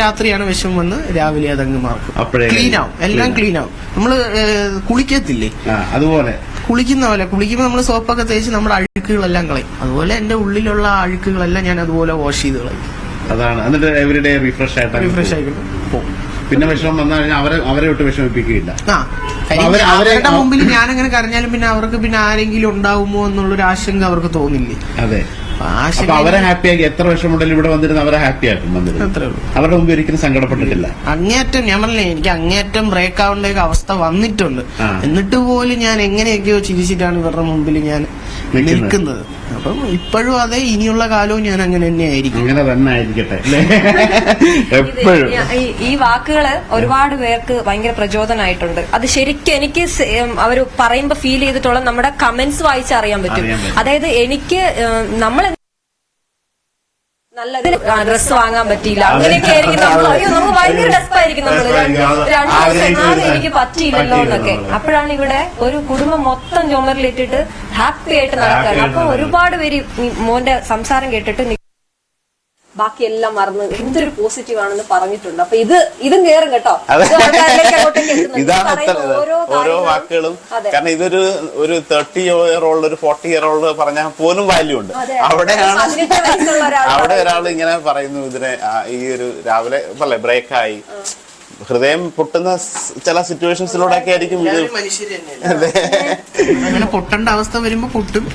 രാത്രിയാണ് വിഷം വന്ന് രാവിലെ അതങ്ങ് മാറും. ക്ലീൻ ആവും, എല്ലാം ക്ലീൻ ആവും. നമ്മള് കുളിക്കത്തില്ലേ, അതുപോലെ കുളിക്കുന്ന പോലെ കുളിക്കുമ്പോൾ നമ്മൾ സോപ്പൊക്കെ തേച്ച് നമ്മുടെ അഴുക്കുകളെല്ലാം കളയും. അതുപോലെ എന്റെ ഉള്ളിലുള്ള അഴുക്കുകളെല്ലാം ഞാൻ അതുപോലെ വാഷ് ചെയ്ത് കളയും. അതാണ്. എന്നിട്ട് എവരിഡേ റിഫ്രഷ് ആയിട്ട് പോകും. പിന്നെ വിഷമം വന്നാൽ അവരെ വിട്ട് വിഷമിപ്പിക്കുകയില്ല. അവരുടെ മുമ്പിൽ ഞാനങ്ങനെ കരഞ്ഞാലും പിന്നെ അവർക്ക് പിന്നെ ആരെങ്കിലും ഉണ്ടാവുമോ എന്നുള്ളൊരു ആശങ്ക അവർക്ക് തോന്നില്ലേ. അതെ, അവരെ ഹാപ്പിയാക്കി എത്ര വിഷമമുണ്ടെങ്കിലും ഇവിടെ വന്നിരുന്ന അവരെ ഹാപ്പിയാക്കും. അവരുടെ മുമ്പ് ഒരിക്കലും സങ്കടപ്പെട്ടിട്ടില്ല. അങ്ങേറ്റം ഞാൻ പറഞ്ഞില്ലേ, എനിക്ക് അങ്ങേറ്റം ബ്രേക്ക് ആവേണ്ട അവസ്ഥ വന്നിട്ടുണ്ട്. എന്നിട്ട് പോലും ഞാൻ എങ്ങനെയൊക്കെയോ ചിരിച്ചിട്ടാണ് ഇവരുടെ മുമ്പിൽ ഞാൻ നിൽക്കുന്നത്. അപ്പം ഇപ്പോഴും അതെ, ഇനിയുള്ള കാലവും ഞാൻ അങ്ങനെ തന്നെ ആയിരിക്കും. അങ്ങനെ തന്നെ ആയിരിക്കട്ടെ. എപ്പോഴും ഈ വാക്കുകള് ഒരുപാട് പേർക്ക് ഭയങ്കര പ്രചോദനമായിട്ടുണ്ട്. അത് ശരിക്കും എനിക്ക് അവര് പറയുമ്പോ ഫീൽ ചെയ്തിട്ടുള്ള നമ്മുടെ കമന്റ്സ് വായിച്ച് അറിയാൻ പറ്റും. അതായത് എനിക്ക് നമ്മൾ നല്ല ഡ്രസ് വാങ്ങാൻ പറ്റിയില്ല, അങ്ങനെയൊക്കെ ആയിരിക്കും നമുക്ക് ഭയങ്കര ഡെസ്പായിരിക്കും. നമ്മള് 2 ദിവസം എനിക്ക് പറ്റിയില്ലല്ലോ എന്നൊക്കെ. അപ്പോഴാണ് ഇവിടെ ഒരു കുടുംബം മൊത്തം ചുമരിലിട്ടിട്ട് ഹാപ്പി ആയിട്ട് നടക്കുകയാണ്. അപ്പൊ ഒരുപാട് പേര് മോന്റെ സംസാരം കേട്ടിട്ട് ബാക്കിയെല്ലാം മറന്ന് എന്തൊരു പോസിറ്റീവ് ആണെന്ന് പറഞ്ഞിട്ടുണ്ട്. അപ്പൊ ഇതും കേറും കേട്ടോ. ഇതാണ് ഓരോ വാക്കുകളും. കാരണം ഇതൊരു 30-year-old ഒരു 40-year-old പറഞ്ഞാൽ പോലും വാല്യൂ ഉണ്ട്. അവിടെ ഒരാൾ ഇങ്ങനെ പറയുന്നു ഇതിനെ, ഈ ഒരു രാവിലെ ബ്രേക്കായി ഹൃദയം പൊട്ടുന്ന ചില സിറ്റുവേഷൻസിലൂടെ ഒക്കെ ആയിരിക്കും ഇത്. അങ്ങനെ പൊട്ടേണ്ട അവസ്ഥ വരുമ്പോ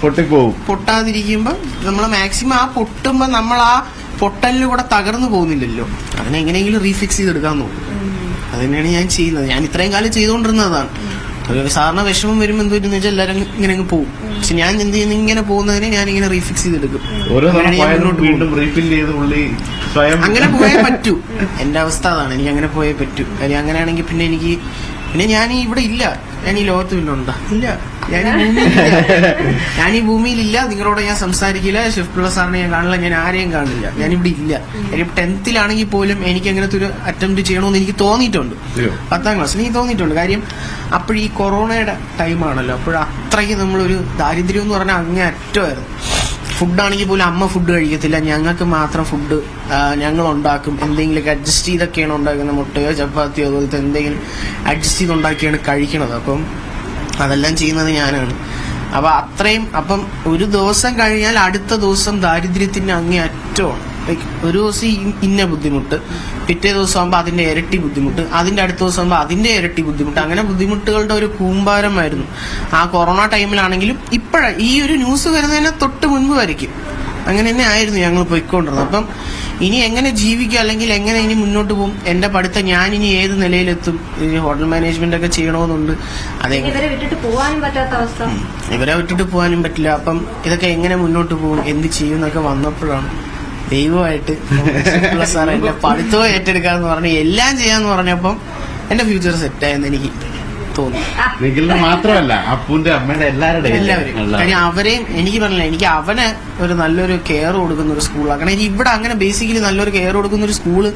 പൊട്ടിപ്പോവും. പൊട്ടാതിരിക്കുമ്പോ നമ്മള് മാക്സിമം ആ പൊട്ടുമ്പോ നമ്മൾ ആ പൊട്ടലിലൂടെ തകർന്നു പോകുന്നില്ലല്ലോ, അതിനെങ്ങനെയെങ്കിലും റീഫിക്സ് ചെയ്തെടുക്കാൻ നോക്കും. അത് തന്നെയാണ് ഞാൻ ചെയ്യുന്നത്. ഞാൻ ഇത്രയും കാലം ചെയ്തുകൊണ്ടിരുന്നതാണ്. സാധാരണ വിഷമം വരുമ്പോൾ എന്തുവെന്ന് വെച്ചാൽ എല്ലാവരും ഇങ്ങനെ അങ്ങ് പോകും. പക്ഷെ ഞാൻ എന്ത് ചെയ്യുന്നു, ഇങ്ങനെ പോകുന്നതിനെ ഞാൻ ഇങ്ങനെ റീഫിക്സ് ചെയ്തെടുക്കും. അങ്ങനെ പോയേ പറ്റൂ. എന്റെ അവസ്ഥ അതാണ്, എനിക്ക് അങ്ങനെ പോയേ പറ്റൂ. കാര്യം അങ്ങനെയാണെങ്കിൽ പിന്നെ ഞാൻ ഇവിടെ ഇല്ല, ഞാൻ ഈ ലോകത്ത് പിന്നെ ഉണ്ടാ ഇല്ല. ഞാൻ ഈ ഭൂമിയിലില്ല, നിങ്ങളോട് ഞാൻ സംസാരിക്കില്ല, ഷെഫ് പിള്ള സാറിനെ ഞാൻ കാണില്ല, ഞാൻ ആരെയും കാണില്ല, ഞാനിവിടെ ഇല്ല. കാര്യം 10th പോലും എനിക്ക് അങ്ങനത്തെ ഒരു അറ്റംപ്റ്റ് ചെയ്യണമെന്ന് എനിക്ക് തോന്നിയിട്ടുണ്ട്. 10th ക്ലാസ്സിൽ എനിക്ക് തോന്നിയിട്ടുണ്ട്. കാര്യം അപ്പോഴീ കൊറോണയുടെ ടൈമാണല്ലോ, അപ്പോഴത്രയ്ക്ക് നമ്മളൊരു ദാരിദ്ര്യം എന്ന് പറഞ്ഞാൽ അങ്ങേ അറ്റമായിരുന്നു. ഫുഡാണെങ്കിൽ പോലും അമ്മ ഫുഡ് കഴിക്കത്തില്ല, ഞങ്ങൾക്ക് മാത്രം ഫുഡ് ഞങ്ങൾ ഉണ്ടാക്കും. എന്തെങ്കിലുമൊക്കെ അഡ്ജസ്റ്റ് ചെയ്തൊക്കെയാണ് ഉണ്ടാക്കുന്നത്, മുട്ടയോ ചപ്പാത്തിയോ അതുപോലത്തെ എന്തെങ്കിലും അഡ്ജസ്റ്റ് ചെയ്ത് ഉണ്ടാക്കിയാണ് കഴിക്കണത്. അപ്പം അതെല്ലാം ചെയ്യുന്നത് ഞാനാണ്. അപ്പം ഒരു ദിവസം കഴിഞ്ഞാൽ അടുത്ത ദിവസം ദാരിദ്ര്യത്തിന്റെ അങ്ങേ അറ്റമാണ്. ലൈക്ക് ഒരു ദിവസം ഇന്ന ബുദ്ധിമുട്ട്, പിറ്റേ ദിവസം ആകുമ്പോൾ അതിന്റെ ഇരട്ടി ബുദ്ധിമുട്ട്, അതിന്റെ അടുത്ത ദിവസം ആകുമ്പോൾ അതിന്റെ ഇരട്ടി ബുദ്ധിമുട്ട്, അങ്ങനെ ബുദ്ധിമുട്ടുകളുടെ ഒരു കൂമ്പാരമായിരുന്നു ആ കൊറോണ ടൈമിലാണെങ്കിലും. ഈ ഒരു ന്യൂസ് വരുന്നതിന് തൊട്ട് മുൻപ് വരയ്ക്കും അങ്ങനെ തന്നെ ആയിരുന്നു ഞങ്ങൾ പോയിക്കൊണ്ടിരുന്നത്. അപ്പം ഇനി എങ്ങനെ ജീവിക്കുക, അല്ലെങ്കിൽ എങ്ങനെ ഇനി മുന്നോട്ട് പോകും, എന്റെ പഠിത്തം ഞാൻ ഇനി ഏത് നിലയിലെത്തും, ഹോട്ടൽ മാനേജ്മെന്റ് ഒക്കെ ചെയ്യണമെന്നുണ്ട്. ഇവരെ വിട്ടിട്ട് പോകാനും പറ്റാത്ത അവസ്ഥ, ഇവരെ വിട്ടിട്ട് പോകാനും പറ്റില്ല. അപ്പം ഇതൊക്കെ എങ്ങനെ മുന്നോട്ട് പോകും, എന്ത് ചെയ്യും എന്നൊക്കെ വന്നപ്പോഴാണ് ദൈവമായിട്ട് സാർ എന്റെ പഠിത്തവും ഏറ്റെടുക്കാന്ന് പറഞ്ഞ് എല്ലാം ചെയ്യാന്ന് പറഞ്ഞപ്പം എന്റെ ഫ്യൂച്ചർ സെറ്റായെന്ന് എനിക്ക് തോന്നി. നിഖിലിന് മാത്രമല്ല, അപ്പുവിന്റെ അമ്മയുടെ എല്ലാവരും. കാര്യം അവരെയും എനിക്ക് പറഞ്ഞില്ല, എനിക്ക് അവനെ ഒരു നല്ലൊരു കെയർ കൊടുക്കുന്ന ഒരു സ്കൂളാക്കണം. എനിക്ക് ഇവിടെ അങ്ങനെ ബേസിക്കലി നല്ലൊരു കെയർ കൊടുക്കുന്ന ഒരു സ്കൂള്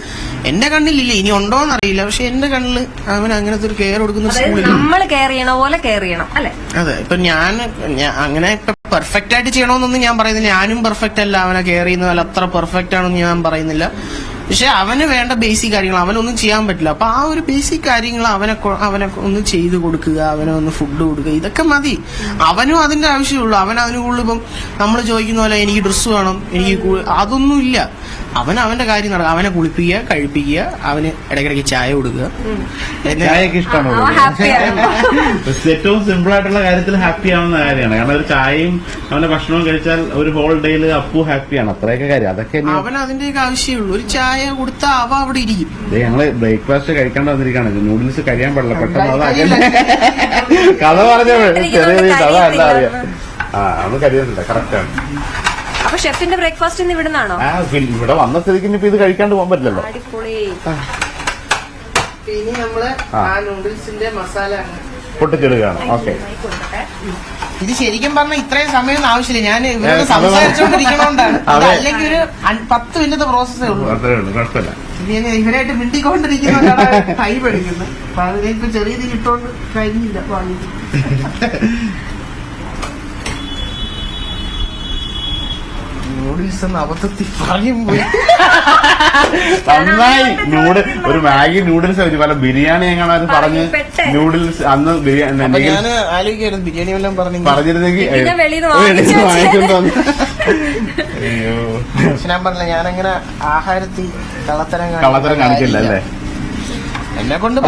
എന്റെ കണ്ണിലില്ല. ഇനി ഉണ്ടോന്ന് അറിയില്ല, പക്ഷെ എന്റെ കണ്ണില് അവൻ അങ്ങനത്തെ ഒരു കെയർ കൊടുക്കുന്ന സ്കൂളിൽ നമ്മൾ കെയർ ചെയ്യണ പോലെ കെയർ ചെയ്യണം അല്ലെ. അതെ, ഇപ്പൊ ഞാൻ അങ്ങനെ പെർഫെക്റ്റ് ആയിട്ട് ചെയ്യണമെന്നൊന്നും ഞാൻ പറയുന്നില്ല. ഞാനും പെർഫെക്റ്റ് അല്ല, അവനെ കെയർ ചെയ്യുന്നതല്ല, അത്ര പെർഫെക്റ്റ് ആണെന്ന് ഞാൻ പറയുന്നില്ല. പക്ഷെ അവന് വേണ്ട ബേസിക് കാര്യങ്ങൾ അവനൊന്നും ചെയ്യാൻ പറ്റില്ല. അപ്പൊ ആ ഒരു ബേസിക് കാര്യങ്ങൾ അവനെ ഒന്ന് ചെയ്ത് കൊടുക്കുക, അവനെ ഒന്ന് ഫുഡ് കൊടുക്കുക, ഇതൊക്കെ മതി. അവനും അതിന്റെ ആവശ്യമുള്ളൂ. അതിന് കൂടുതൽ ഇപ്പം നമ്മൾ ചോദിക്കുന്ന പോലെ എനിക്ക് ഡ്രസ്സ് വേണം, എനിക്ക് അതൊന്നും ഇല്ല. അവന്റെ കാര്യം നടക്കുക. അവനെ കുളിപ്പിക്കുക, കഴിപ്പിക്കുക, അവന് ഇടയ്ക്കിടയ്ക്ക് ചായ കൊടുക്കുക. ചായയൊക്കെ ഇഷ്ടമാണോ? ഏറ്റവും സിമ്പിൾ ആയിട്ടുള്ള കാര്യത്തിൽ ഹാപ്പി ആവുന്ന കാര്യമാണ്. കാരണം ഒരു ചായയും അവന്റെ ഭക്ഷണവും കഴിച്ചാൽ ഒരു ഹോൾ ഡേയിൽ അപ്പു ഹാപ്പിയാണ്. അത്രയൊക്കെ കാര്യം അതൊക്കെ അവൻ അതിന്റെയൊക്കെ ആവശ്യമുള്ളൂ. ഒരു ചായ കൊടുത്താൽ അവ അവിടെ ഇരിക്കും. ഞങ്ങള് ബ്രേക്ക്ഫാസ്റ്റ് കഴിക്കാണ്ട് വന്നിരിക്കുകയാണ്. നൂഡിൽസ് കഴിയാൻ പാടില്ല, പെട്ടെന്ന് കഥ പറഞ്ഞ ചെറിയ കഥ അല്ല അറിയാം. അത് കഴിയുന്നില്ല, കറക്റ്റാണ്. അപ്പൊ ഷെഫിന്റെ ബ്രേക്ക്ഫാസ്റ്റ് ഇന്ന് ഇവിടുന്നാണോ? ഇവിടെ വന്ന സ്ഥിതിക്ക് ഇനിയിപ്പോ ഇത് കഴിക്കാണ്ട് പോകാൻ പറ്റില്ലല്ലോ. ഇനി നമ്മള് ആ നൂഡിൽസിന്റെ മസാല പൊട്ടിച്ചെടുക്കുകയാണ്. ഓക്കെ, ഇത് ശരിക്കും പറഞ്ഞാൽ ഇത്രയും സമയം ആവശ്യമില്ല. ഞാൻ ഇവരോട് സംസാരിച്ചുകൊണ്ടിരിക്കണോണ്ടാണ്. അല്ലെങ്കിൽ ഒരു 10 മിനിറ്റ് പ്രോസസ്സേ ഉള്ളൂ. കുഴപ്പമില്ല. ഇവരായിട്ട് മിണ്ടിക്കൊണ്ടിരിക്കുന്ന കൈ പഠിക്കുന്നു. അപ്പൊ അതിലേക്ക് ചെറിയ രീതി ഇട്ടോണ്ട് കഴിഞ്ഞില്ല. നൂഡിൽസ് എന്ന് അബദ്ധത്തിൽ പറയുമ്പോൾ നന്നായി ഒരു മാഗി നൂഡിൽസ് വെച്ച് പല ബിരിയാണി എങ്ങനെ പറഞ്ഞ് നൂഡിൽസ് അന്ന് ഞാൻ ആലോചിക്കായിരുന്നു ബിരിയാണി എല്ലാം പറഞ്ഞിരുന്നെങ്കിൽ വാങ്ങിക്കൊണ്ട് വന്നു. ഞാൻ പറഞ്ഞില്ല, ഞാനങ്ങനെ ആഹാരത്തിൽ കള്ളത്തരം കാണിക്കില്ല അല്ലേ. എന്നെ കൊണ്ട്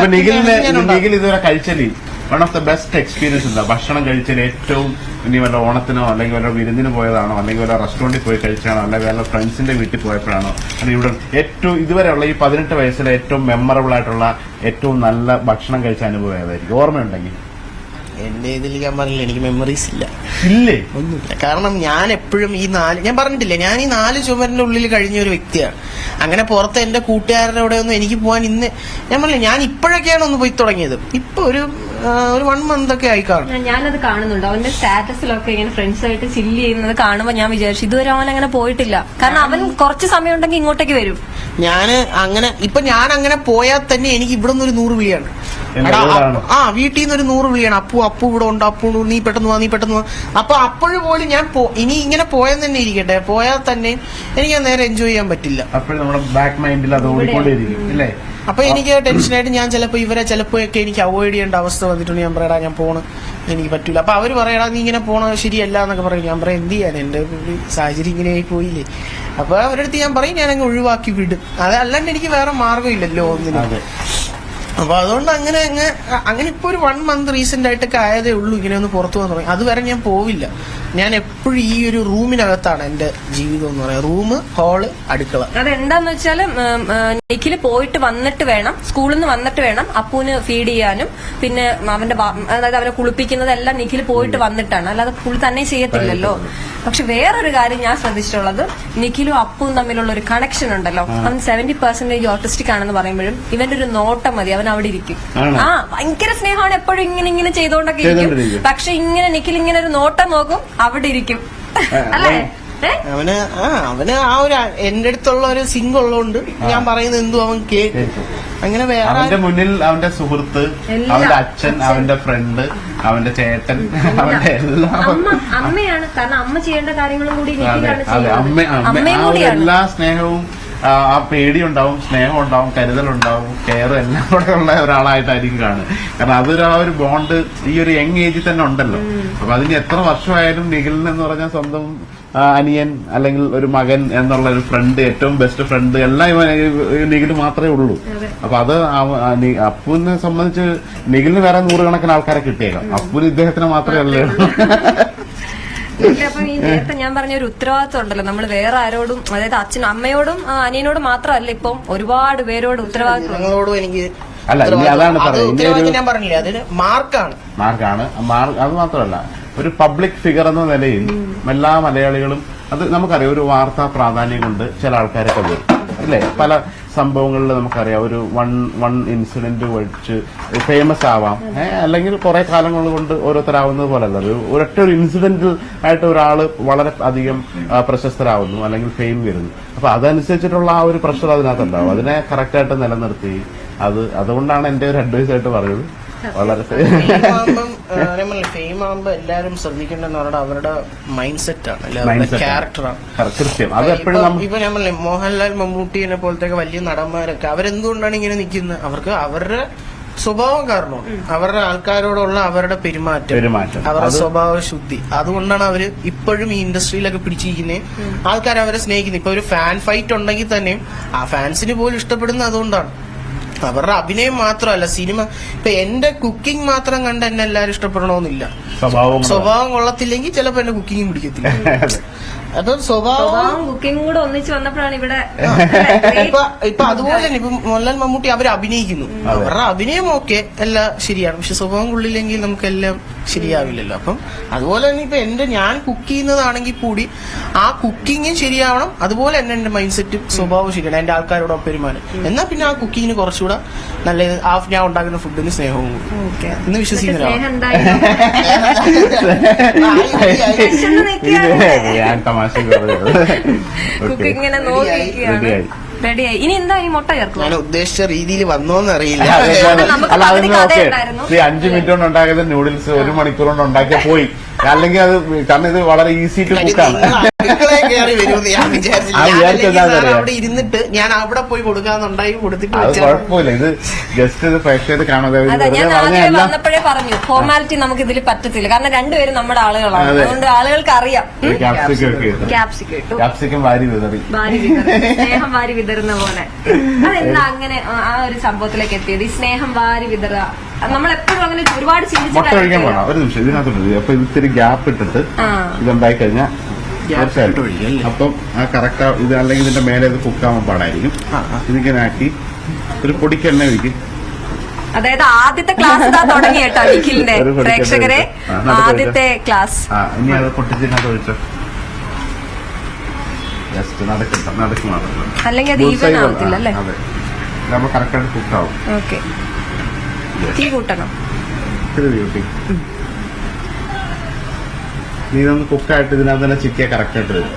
നിഖിൽ ഇതുവരെ കഴിച്ചല് one of the best experience എന്താ? ഭക്ഷണം കഴിച്ചതിൽ ഏറ്റവും ഇനി വല്ല ഓണത്തിനോ അല്ലെങ്കിൽ വല്ല വിരുന്നിന് പോയതാണോ, അല്ലെങ്കിൽ വല്ല റെസ്റ്റോറന്റിൽ പോയി കഴിച്ചാണോ, അല്ലെങ്കിൽ വല്ല ഫ്രണ്ട്സിന്റെ വീട്ടിൽ പോയപ്പോഴാണോ, അല്ലെങ്കിൽ ഇവിടെ ഏറ്റവും ഇതുവരെയുള്ള ഈ 18 വയസ്സിലെ ഏറ്റവും മെമ്മറബിൾ ആയിട്ടുള്ള ഏറ്റവും നല്ല ഭക്ഷണം കഴിച്ച അനുഭവം ഏതായിരിക്കും? ഓർമ്മയുണ്ടെങ്കിൽ. എന്റെ ഇതിൽ ഞാൻ പറഞ്ഞില്ല, എനിക്ക് മെമ്മറീസ് ഇല്ല. ഇല്ലേ? ഒന്നുമില്ല. കാരണം ഞാൻ എപ്പോഴും ഞാൻ പറഞ്ഞിട്ടില്ല, ഞാൻ ഈ 4 ചുമരിന്റെ ഉള്ളിൽ കഴിഞ്ഞ ഒരു വ്യക്തിയാണ്. അങ്ങനെ പുറത്ത് എന്റെ കൂട്ടുകാരുടെ കൂടെ ഒന്നും എനിക്ക് പോകാൻ ഞാൻ പറഞ്ഞില്ല, ഞാൻ ഇപ്പോഴൊക്കെയാണ് ഒന്ന് പോയി തുടങ്ങിയത്. ഇപ്പൊ ഒരു 1 മന്ത് ഒക്കെ ആയി കാണും. ഞാനത് കാണുന്നുണ്ട് അവന്റെ സ്റ്റാറ്റസിലൊക്കെ ഇങ്ങനെ ഫ്രണ്ട്സ് ആയിട്ട് ചില്ല് ചെയ്യുന്നത് കാണുമ്പോ ഞാൻ വിചാരിച്ചു ഇതുവരെ അവൻ അങ്ങനെ പോയിട്ടില്ല. കാരണം അവൻ കുറച്ച് സമയം ഉണ്ടെങ്കിൽ ഇങ്ങോട്ടേക്ക് വരും. ഞാൻ അങ്ങനെ പോയാൽ തന്നെ എനിക്ക് ഇവിടെ നിന്ന് ഒരു 100 വിളിയാണ്. വീട്ടിൽ നിന്ന് ഒരു 100 വിളിയാണ്. അപ്പു ഇവിടെ ഉണ്ട്, അപ്പു നീ പെട്ടെന്ന് വാ. അപ്പൊ അപ്പോഴും പോലും ഞാൻ ഇനി ഇങ്ങനെ പോയെന്ന് തന്നെ ഇരിക്കട്ടെ, പോയാൽ തന്നെ എനിക്ക് നേരെ എൻജോയ് ചെയ്യാൻ പറ്റില്ല. അപ്പൊ എനിക്ക് ടെൻഷനായിട്ട് ഞാൻ ചിലപ്പോഴൊക്കെ എനിക്ക് അവോയ്ഡ് ചെയ്യേണ്ട അവസ്ഥ വന്നിട്ടുണ്ട്. ഞാൻ പറയടാ ഞാൻ പോണ്, എനിക്ക് പറ്റൂല. അപ്പൊ അവര് പറയടാ നീ ഇങ്ങനെ പോണ ശരിയല്ല എന്നൊക്കെ പറയും. ഞാൻ പറയാം എന്ത് ചെയ്യാൻ, എന്റെ സാഹചര്യം ഇങ്ങനെ ആയി പോയില്ലേ. അപ്പൊ അവരുടെ അടുത്ത് ഞാൻ പറയും, ഞാനങ്ങ് ഒഴിവാക്കി വിടും. അതല്ലാണ്ട് എനിക്ക് വേറെ മാർഗമില്ലല്ലോ ഒന്നിനും. അപ്പൊ അതുകൊണ്ട് അങ്ങനെ ഇപ്പൊ ഒരു 1 മന്ത് റീസെന്റ് ആയിട്ടൊക്കെ ആയതേ ഉള്ളൂ ഇങ്ങനെ ഒന്ന് പുറത്തു പോകാൻ തുടങ്ങി. അതുവരെ ഞാൻ പോവില്ല. ഞാൻ എപ്പോഴും ഈ ഒരു റൂമിനകത്താണ് എന്റെ ജീവിതം എന്ന് പറയാം. റൂം, ഹാള്, അടുക്കള. അതെന്താന്ന് വെച്ചാല് നിഖില് പോയിട്ട് വന്നിട്ട് വേണം, സ്കൂളിൽ നിന്ന് വന്നിട്ട് വേണം അപ്പൂന് ഫീഡ് ചെയ്യാനും, പിന്നെ അവന്റെ അതായത് അവനെ കുളിപ്പിക്കുന്നതെല്ലാം നിഖില് പോയിട്ട് വന്നിട്ടാണ്, അല്ലാതെ പുള്ളി തന്നെ ചെയ്യത്തില്ലല്ലോ. പക്ഷെ വേറൊരു കാര്യം ഞാൻ ശ്രദ്ധിച്ചിട്ടുള്ളത്, നിഖിലും അപ്പും തമ്മിലുള്ള ഒരു കണക്ഷൻ ഉണ്ടല്ലോ. അവൻ 70% ഓട്ടിസ്റ്റിക് ആണെന്ന് പറയുമ്പോഴും ഇവന്റെ ഒരു നോട്ടം മതി, അവൻ അവിടെ ഇരിക്കും. ആ ഭയങ്കര സ്നേഹമാണ്, എപ്പോഴും ഇങ്ങനെ ചെയ്തോണ്ടൊക്കെ ഇരിക്കും. പക്ഷെ ഇങ്ങനെ നിഖിൽ ഇങ്ങനെ ഒരു നോട്ടം നോക്കും, അവിടെ ഇരിക്കും. അല്ലേ? അവന് ആ ഒരു എന്റെ അടുത്തുള്ള ഒരു സിങ്ക് ഉള്ളതുകൊണ്ട് ഞാൻ പറയുന്നത് എന്തും അവൻ കേൾക്കും. അങ്ങനെ വേറെ അവന്റെ മുന്നിൽ അവന്റെ സുഹൃത്ത്, അവന്റെ അച്ഛൻ, അവന്റെ ഫ്രണ്ട്, അവന്റെ ചേട്ടൻ, അവന്റെ എല്ലാം അമ്മയാണ്. കാരണം അമ്മ ചെയ്യേണ്ട കാര്യങ്ങളും കൂടി നിഖിലാണ് അതെ അമ്മ എല്ലാ സ്നേഹവും, ആ പേടിയുണ്ടാവും, സ്നേഹം ഉണ്ടാവും, കരുതലുണ്ടാവും, കെയർ എല്ലാം കൂടെ ഉള്ള ഒരാളായിട്ടായിരിക്കും കാണുക. കാരണം അതൊരു ആ ഒരു ബോണ്ട് ഈ ഒരു യങ് ഏജിൽ തന്നെ ഉണ്ടല്ലോ. അപ്പൊ അതിന് എത്ര വർഷമായാലും നിഖിലിൻ എന്ന് പറഞ്ഞാൽ സ്വന്തം അനിയൻ അല്ലെങ്കിൽ ഒരു മകൻ എന്നുള്ള ഒരു ഫ്രണ്ട്, ഏറ്റവും ബെസ്റ്റ് ഫ്രണ്ട് എല്ലാം നിഖിൽ മാത്രമേ ഉള്ളൂ. അപ്പൊ അത് അപ്പുവിനെ സംബന്ധിച്ച് നിഖിലിന് വേറെ 100 കണക്കിന് ആൾക്കാരെ കിട്ടിയേക്കാം, അപ്പുവിന് ഇദ്ദേഹത്തിന് മാത്രമേ ഉള്ളൂ. അപ്പം ഈ നേരത്തെ ഞാൻ പറഞ്ഞ ഒരു ഉത്തരവാദിത്വം ഉണ്ടല്ലോ, നമ്മൾ വേറെ ആരോടും, അതായത് അച്ഛനും അമ്മയോടും അനിയനോടും മാത്രമല്ല, ഇപ്പം ഒരുപാട് പേരോട് ഉത്തരവാദിത്വം. നിങ്ങളോടും എനിക്ക് അല്ല, ഇനി അതാണ് പറയുന്നത്, ഞാൻ പറഞ്ഞില്ലേ, അതിന് മാർക്കാണ്. അത് മാത്രമല്ല, ഒരു പബ്ലിക് ഫിഗർ എന്ന നിലയിൽ എല്ലാ മലയാളികളും, അത് നമുക്കറിയാം, ഒരു വാർത്താ പ്രാധാന്യം കൊണ്ട് ചില ആൾക്കാരൊക്കെ വരും അല്ലേ. പല സംഭവങ്ങളിൽ നമുക്കറിയാം, ഒരു വൺ ഇൻസിഡന്റ് വെച്ച് ഫേമസ് ആവാം, അല്ലെങ്കിൽ കുറെ കാലങ്ങൾ കൊണ്ട് ഓരോരുത്തരാവുന്നത് പോലല്ല, ഒരൊറ്റ ഒരു ഇൻസിഡന്റിൽ ആയിട്ട് ഒരാള് വളരെ അധികം പ്രശസ്തരാവുന്നു അല്ലെങ്കിൽ ഫെയിം വരുന്നു. അപ്പൊ അതനുസരിച്ചിട്ടുള്ള ആ ഒരു പ്രഷർ അതിനകത്തുണ്ടാവും. അതിനെ കറക്റ്റായിട്ട് നിലനിർത്തി, അതുകൊണ്ടാണ് എന്റെ ഒരു അഡ്വൈസ് ആയിട്ട് പറഞ്ഞത്. വളരെ ഫെയിം ആകുമ്പോ എല്ലാരും ശ്രദ്ധിക്കേണ്ടതെന്ന് പറഞ്ഞാൽ അവരുടെ മൈൻഡ് സെറ്റ് ആണ്, അവരുടെ ക്യാരക്ടറാണ്. കൃത്യം. അത് എപ്പോഴും ഇപ്പൊ ഞാൻ പറഞ്ഞില്ലേ, മോഹൻലാൽ, മമ്മൂട്ടിനെ പോലത്തെ വലിയ നടന്മാരൊക്കെ അവരെന്തുകൊണ്ടാണ് ഇങ്ങനെ നിൽക്കുന്നത്? അവർക്ക് അവരുടെ സ്വഭാവം കാരണമാണ്, അവരുടെ ആൾക്കാരോടുള്ള അവരുടെ പെരുമാറ്റം, അവരുടെ സ്വഭാവ ശുദ്ധി. അതുകൊണ്ടാണ് അവര് ഇപ്പോഴും ഈ ഇൻഡസ്ട്രിയിലൊക്കെ പിടിച്ചിരിക്കുന്നത്. ആൾക്കാർ അവരെ സ്നേഹിക്കുന്നത്. ഇപ്പൊ ഒരു ഫാൻ ഫൈറ്റ് ഉണ്ടെങ്കിൽ തന്നെയും ആ ഫാൻസിന് പോലും ഇഷ്ടപ്പെടുന്നത് അതുകൊണ്ടാണ്. അവരുടെ അഭിനയം മാത്രമല്ല, സിനിമ. ഇപ്പൊ എന്റെ കുക്കിംഗ് മാത്രം കണ്ട് എന്നെ എല്ലാരും ഇഷ്ടപ്പെടണമെന്നില്ല. സ്വഭാവം കൊള്ളത്തില്ലെങ്കിൽ ചിലപ്പോ എന്റെ കുക്കിംഗ് പിടിക്കത്തില്ല. അപ്പൊ സ്വഭാവം കുക്കിംഗ് കൂടെ ഒന്നിച്ച് വന്നപ്പോഴാണ് ഇവിടെ ഇപ്പൊ അതുപോലെ തന്നെ ഇപ്പൊ മോഹൻലാൽ, മമ്മൂട്ടി അവർ അഭിനയിക്കുന്നു, അവരുടെ അഭിനയം ഓക്കെ എല്ലാം ശരിയാണ്. പക്ഷെ സ്വഭാവം കൊള്ളില്ലെങ്കിൽ നമുക്കെല്ലാം ശരിയാവില്ലല്ലോ. അപ്പം അതുപോലെ തന്നെ ഇപ്പൊ ഞാൻ കുക്ക് ചെയ്യുന്നതാണെങ്കിൽ കൂടി ആ കുക്കിങ്ങും ശരിയാവണം, അതുപോലെ തന്നെ എന്റെ മൈൻഡ് സെറ്റും സ്വഭാവവും ശരിയാണ്, എന്റെ ആൾക്കാരോട് പെരുമാനം. എന്നാൽ പിന്നെ ആ കുക്കിങ്ങിന് കുറച്ചുകൂടെ നല്ല ഞാൻ ഉണ്ടാക്കുന്ന ഫുഡിന് സ്നേഹവും എന്ന് വിശ്വസിക്കുന്നതാണ്. കുക്കിങ്ങിനെ നോക്കിയാണ് റെഡിയായി. ഇനി എന്താ ഈ മുട്ട ചേർക്കും? ഞാൻ ഉദ്ദേശിച്ച രീതിയിൽ വന്നോന്ന് അറിയില്ല. 5 മിനിറ്റ് കൊണ്ട് ഉണ്ടാക്കിയത് നൂഡിൽസ് 1 മണിക്കൂർ കൊണ്ട് ഉണ്ടാക്കിയ പോയി. അല്ലെങ്കിൽ അത്, കാരണം ഇത് വളരെ ഈസി ടു കുക്കാണ്. കയറി വരുമെന്ന് ഞാൻ വിചാരിച്ചില്ല. അവിടെ ഇരുന്നിട്ട് ഞാൻ അവിടെ പോയി കൊടുക്കാന്നുണ്ടായി കൊടുത്തിട്ട് കുഴപ്പമില്ല. ഇത് ജസ്റ്റ് ഇത് പ്രേക്ഷകർ കാണാതെ വന്നപ്പോഴേ പറഞ്ഞു, ഫോർമാലിറ്റി നമുക്ക് ഇതിൽ പറ്റത്തില്ല, കാരണം രണ്ടുപേരും നമ്മുടെ ആളുകളാണ്, അതുകൊണ്ട് ആളുകൾക്ക് അറിയാം. ക്യാപ്സിക്കം വാരി വിതറി, സ്നേഹം വാരി വിതറുന്ന പോലെ. അതെന്താ അങ്ങനെ ആ ഒരു സംഭവത്തിലേക്ക് എത്തിയത്, ഈ സ്നേഹം വാരി വിതറുക? നമ്മളെപ്പോഴും അങ്ങനെ ഒരുപാട് മുട്ട ഒഴിക്കാൻ വേണം. ഒരു നിമിഷം ഇതിനകത്തുണ്ട്. അപ്പൊ ഇത്തിരി ഗ്യാപ്പ് ഇട്ടിട്ട് ഇതുണ്ടായി കഴിഞ്ഞാൽ അപ്പം ആ കറക്റ്റ് ഇത്, അല്ലെങ്കിൽ ഇതിന്റെ മേലെ ഇത് കുക്കാവാൻ പാടായിരിക്കും. ഇതിങ്ങനെ ആക്കി ഒരു പൊടിക്കെണ്ണ ഒഴിക്കും. അതായത് ആദ്യത്തെ ക്ലാസ് തുടങ്ങി കേട്ടോ നിഖിലിന്റെ പ്രേക്ഷകരെ, ആദ്യത്തെ ക്ലാസ്. ഇനി അത് പൊട്ടിച്ചതിനകത്ത് ഒഴിച്ചോ, ജസ്റ്റ് നടക്കും, അല്ലെങ്കിൽ അത് ഈവൻ ആവത്തില്ല അല്ലേ? അതെ, നമ്മൾ കറക്റ്റായിട്ട് കുക്കാവും. ഓക്കെ, തീ കൂട്ടണം. നീ ഇതൊന്ന് കുക്കായിട്ട് ഇതിനകത്ത് തന്നെ ചിക്കിയ കറക്റ്റായിട്ട് വരും.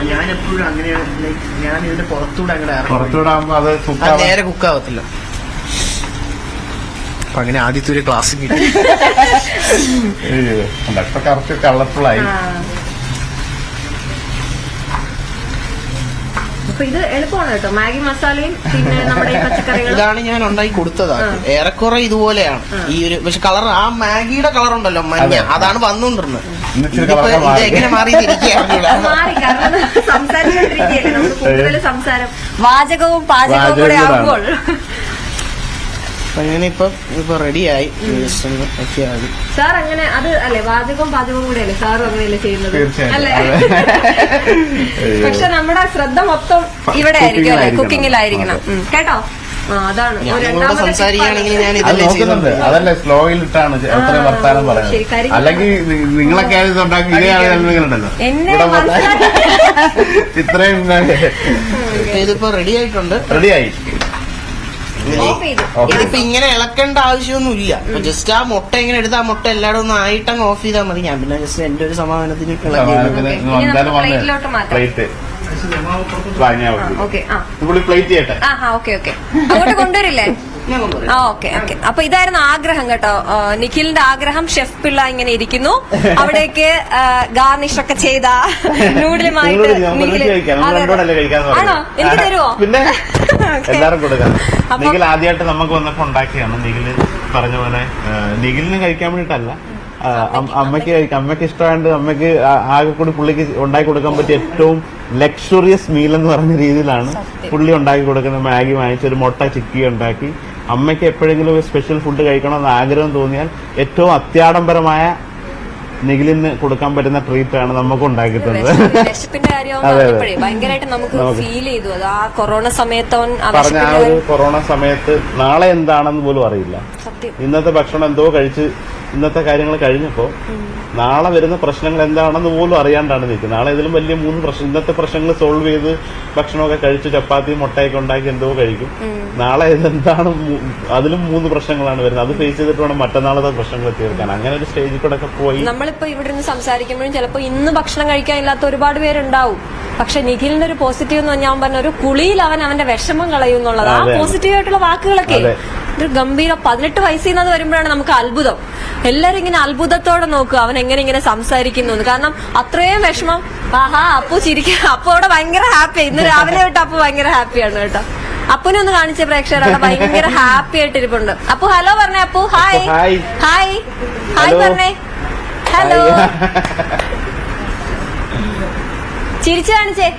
ഞാൻ എപ്പോഴും അങ്ങനെയാണ്. ഞാൻ ഇതിന്റെ പുറത്തൂടെ പുറത്തൂടാകുമ്പോ അത് നേരെ കുക്കാവത്തില്ല. അപ്പൊ അങ്ങനെ ആദ്യത്തെ ഒരു ക്ലാസ് കിട്ടി. ഇപ്പൊ കറക്റ്റ് കളർഫുള്ളായി. അപ്പൊ ഇത് എളുപ്പമാണ് കേട്ടോ, മാഗി മസാലയും പിന്നെ നമ്മുടെ പച്ചക്കറികളും. ഇതാണ് ഞാൻ ഉണ്ടാക്കി കൊടുത്തതാണ്. ഏറെക്കുറെ ഇതുപോലെയാണ് ഈ ഒരു, പക്ഷെ കളർ ആ മാഗിയുടെ കളർ ഉണ്ടല്ലോ മഞ്ഞ, അതാണ് വന്നുകൊണ്ടിരുന്നത്. എങ്ങനെ മാറി, കാരണം സംസാരിച്ചോണ്ടിരിക്കുകയല്ലേ, നമുക്ക് കൂടുതൽ സംസാരം വാചകവും പാചകവും കൂടെ ആകുമ്പോൾ. അപ്പൊ അങ്ങനെ ഇപ്പൊ റെഡിയായി ഒക്കെ ആയി. സാർ അങ്ങനെ അത് അല്ലേ പാചകവും കൂടെ അല്ലേ സാറും അങ്ങനെയല്ലേ ചെയ്യുന്നത് അല്ലേ? പക്ഷെ നമ്മുടെ ശ്രദ്ധ മൊത്തം ഇവിടെ ആയിരിക്കും അല്ലെ, കുക്കിങ്ങിലായിരിക്കണം കേട്ടോ. അതാണ് സംസാരിക്കുകയാണെങ്കിൽ ഞാൻ നോക്കുന്നുണ്ട്. അതല്ലേ സ്ലോയിലിട്ടാണ് അത്രയും വർത്താനം പറയുന്നത്. അല്ലെങ്കിൽ നിങ്ങളൊക്കെ ഉണ്ടാക്കി ഇതേയാളുണ്ടല്ലോ ഇത്രയും ഇതിപ്പോ റെഡി ആയിട്ടുണ്ട്. റെഡിയായി. ഇതിപ്പോ ഇങ്ങനെ ഇളക്കേണ്ട ആവശ്യമൊന്നുമില്ല. ജസ്റ്റ് ആ മുട്ട ഇങ്ങനെ എടുത്ത് ആ മുട്ട എല്ലായിടും ഒന്ന് ആയിട്ടങ്ങ് ഓഫ് ചെയ്താൽ മതി. ഞാൻ പിന്നെ ജസ്റ്റ് എന്റെ ഒരു സമാധാനത്തിന് പ്ലേറ്റ് പ്ലേറ്റ് ചെയ്യട്ടെ. അങ്ങോട്ട് കൊണ്ടുവരില്ലേ? ഓക്കെ. അപ്പൊ ഇതായിരുന്നു ആഗ്രഹം കേട്ടോ, നിഖിലിന്റെ ആഗ്രഹം. ഷെഫ് പിള്ള ഇങ്ങനെ ഇരിക്കുന്നു, അവിടേക്ക് ഗാർണിഷ് ഒക്കെ ചെയ്ത നൂഡിലുമായിട്ട്. ആണോ? എനിക്ക് തരുമോ? പിന്നെ എല്ലാരും കൊടുക്കാം. നിഖിൽ ആദ്യമായിട്ട് നമുക്ക് വന്നപ്പോ ഉണ്ടാക്കിയാണ്. നിഖില് പറഞ്ഞ പോലെ നിഖിലിന് കഴിക്കാൻ വേണ്ടിട്ടല്ല, അമ്മയ്ക്ക് ഇഷ്ടമായിട്ട് അമ്മയ്ക്ക് ആകെ കൂടി പുള്ളിക്ക് ഉണ്ടാക്കി കൊടുക്കാൻ പറ്റിയ ഏറ്റവും ലക്ഷറിയസ് മീൽ എന്ന് പറഞ്ഞ രീതിയിലാണ് പുള്ളി ഉണ്ടാക്കി കൊടുക്കുന്നത്. മാഗി വാങ്ങിച്ച് ഒരു മുട്ട ചിക്കി ഉണ്ടാക്കി അമ്മയ്ക്ക് എപ്പോഴെങ്കിലും ഒരു സ്പെഷ്യൽ ഫുഡ് കഴിക്കണമെന്ന് ആഗ്രഹം തോന്നിയാൽ ഏറ്റവും അത്യാഡംബരമായ നിഖിലിന് കൊടുക്കാൻ പറ്റുന്ന ട്രീറ്റ് ആണ് നമുക്ക് ഉണ്ടാക്കി തന്നത്. വിശപ്പിന്റെ കാര്യം ഭയങ്കരമായിട്ട് നമുക്ക് ഫീൽ ചെയ്തു. അത് ആ കൊറോണ സമയത്ത് പറഞ്ഞ ആ ഒരു കൊറോണ സമയത്ത് നാളെ എന്താണെന്ന് പോലും അറിയില്ല. ഇന്നത്തെ ഭക്ഷണം എന്തോ കഴിച്ച് ഇന്നത്തെ കാര്യങ്ങൾ കഴിഞ്ഞപ്പോ നാളെ വരുന്ന പ്രശ്നങ്ങൾ എന്താണെന്ന് പോലും അറിയാണ്ടാണ് നിൽക്കുന്നത്. നാളെ ഇതിലും വലിയ 3 പ്രശ്നം, ഇന്നത്തെ പ്രശ്നങ്ങൾ സോൾവ് ചെയ്ത് ഭക്ഷണമൊക്കെ കഴിച്ച് ചപ്പാത്തിയും മുട്ടയൊക്കെ ഉണ്ടാക്കി എന്തോ കഴിക്കും. നാളെ ഇതെന്താണ്, അതിലും 3 പ്രശ്നങ്ങളാണ് വരുന്നത്. അത് ഫേസ് ചെയ്തിട്ട് വേണം മറ്റന്നാളത്തെ പ്രശ്നങ്ങൾ തീർക്കാൻ. അങ്ങനെ ഒരു സ്റ്റേജിൽ കൂടെ ഒക്കെ പോയി. നമ്മളിപ്പോ ഇവിടെ നിന്ന് സംസാരിക്കുമ്പോഴും ചിലപ്പോ ഇന്ന് ഭക്ഷണം കഴിക്കാനില്ലാത്ത ഒരുപാട് പേരുണ്ടാവും. പക്ഷെ നിഖിലിന്റെ ഒരു പോസിറ്റീവ് എന്ന് ഞാൻ പറഞ്ഞ ഒരു കുളിയിൽ അവന്റെ വിഷമം കളയും എന്നുള്ളത്. ആ പോസിറ്റീവ് ആയിട്ടുള്ള വാക്കുകളൊക്കെ ഒരു ഗംഭീര 18 വയസ്സിൽ നിന്ന് വരുമ്പോഴാണ് നമുക്ക് അത്ഭുതം. എല്ലാരും ഇങ്ങനെ അത്ഭുതത്തോടെ നോക്കുക അവൻ എങ്ങനെ സംസാരിക്കുന്നു. കാരണം അത്രയും വിഷമം. ആഹാ, അപ്പു ചിരിക്കുക. അപ്പു അവിടെ ഭയങ്കര ഹാപ്പി. ഇന്ന് രാവിലെ തൊട്ട് അപ്പു ഭയങ്കര ഹാപ്പിയാണ് കേട്ടോ. അപ്പുനെ ഒന്ന് കാണിച്ച പ്രേക്ഷകരവിടെ ഭയങ്കര ഹാപ്പി ആയിട്ടിരിപ്പുണ്ട്. അപ്പു ഹലോ പറഞ്ഞേ. അപ്പു ഹായ് ഹായ് ഹായ് പറഞ്ഞേ. ഹലോ ചിരിച്ചു കാണിച്ചേ,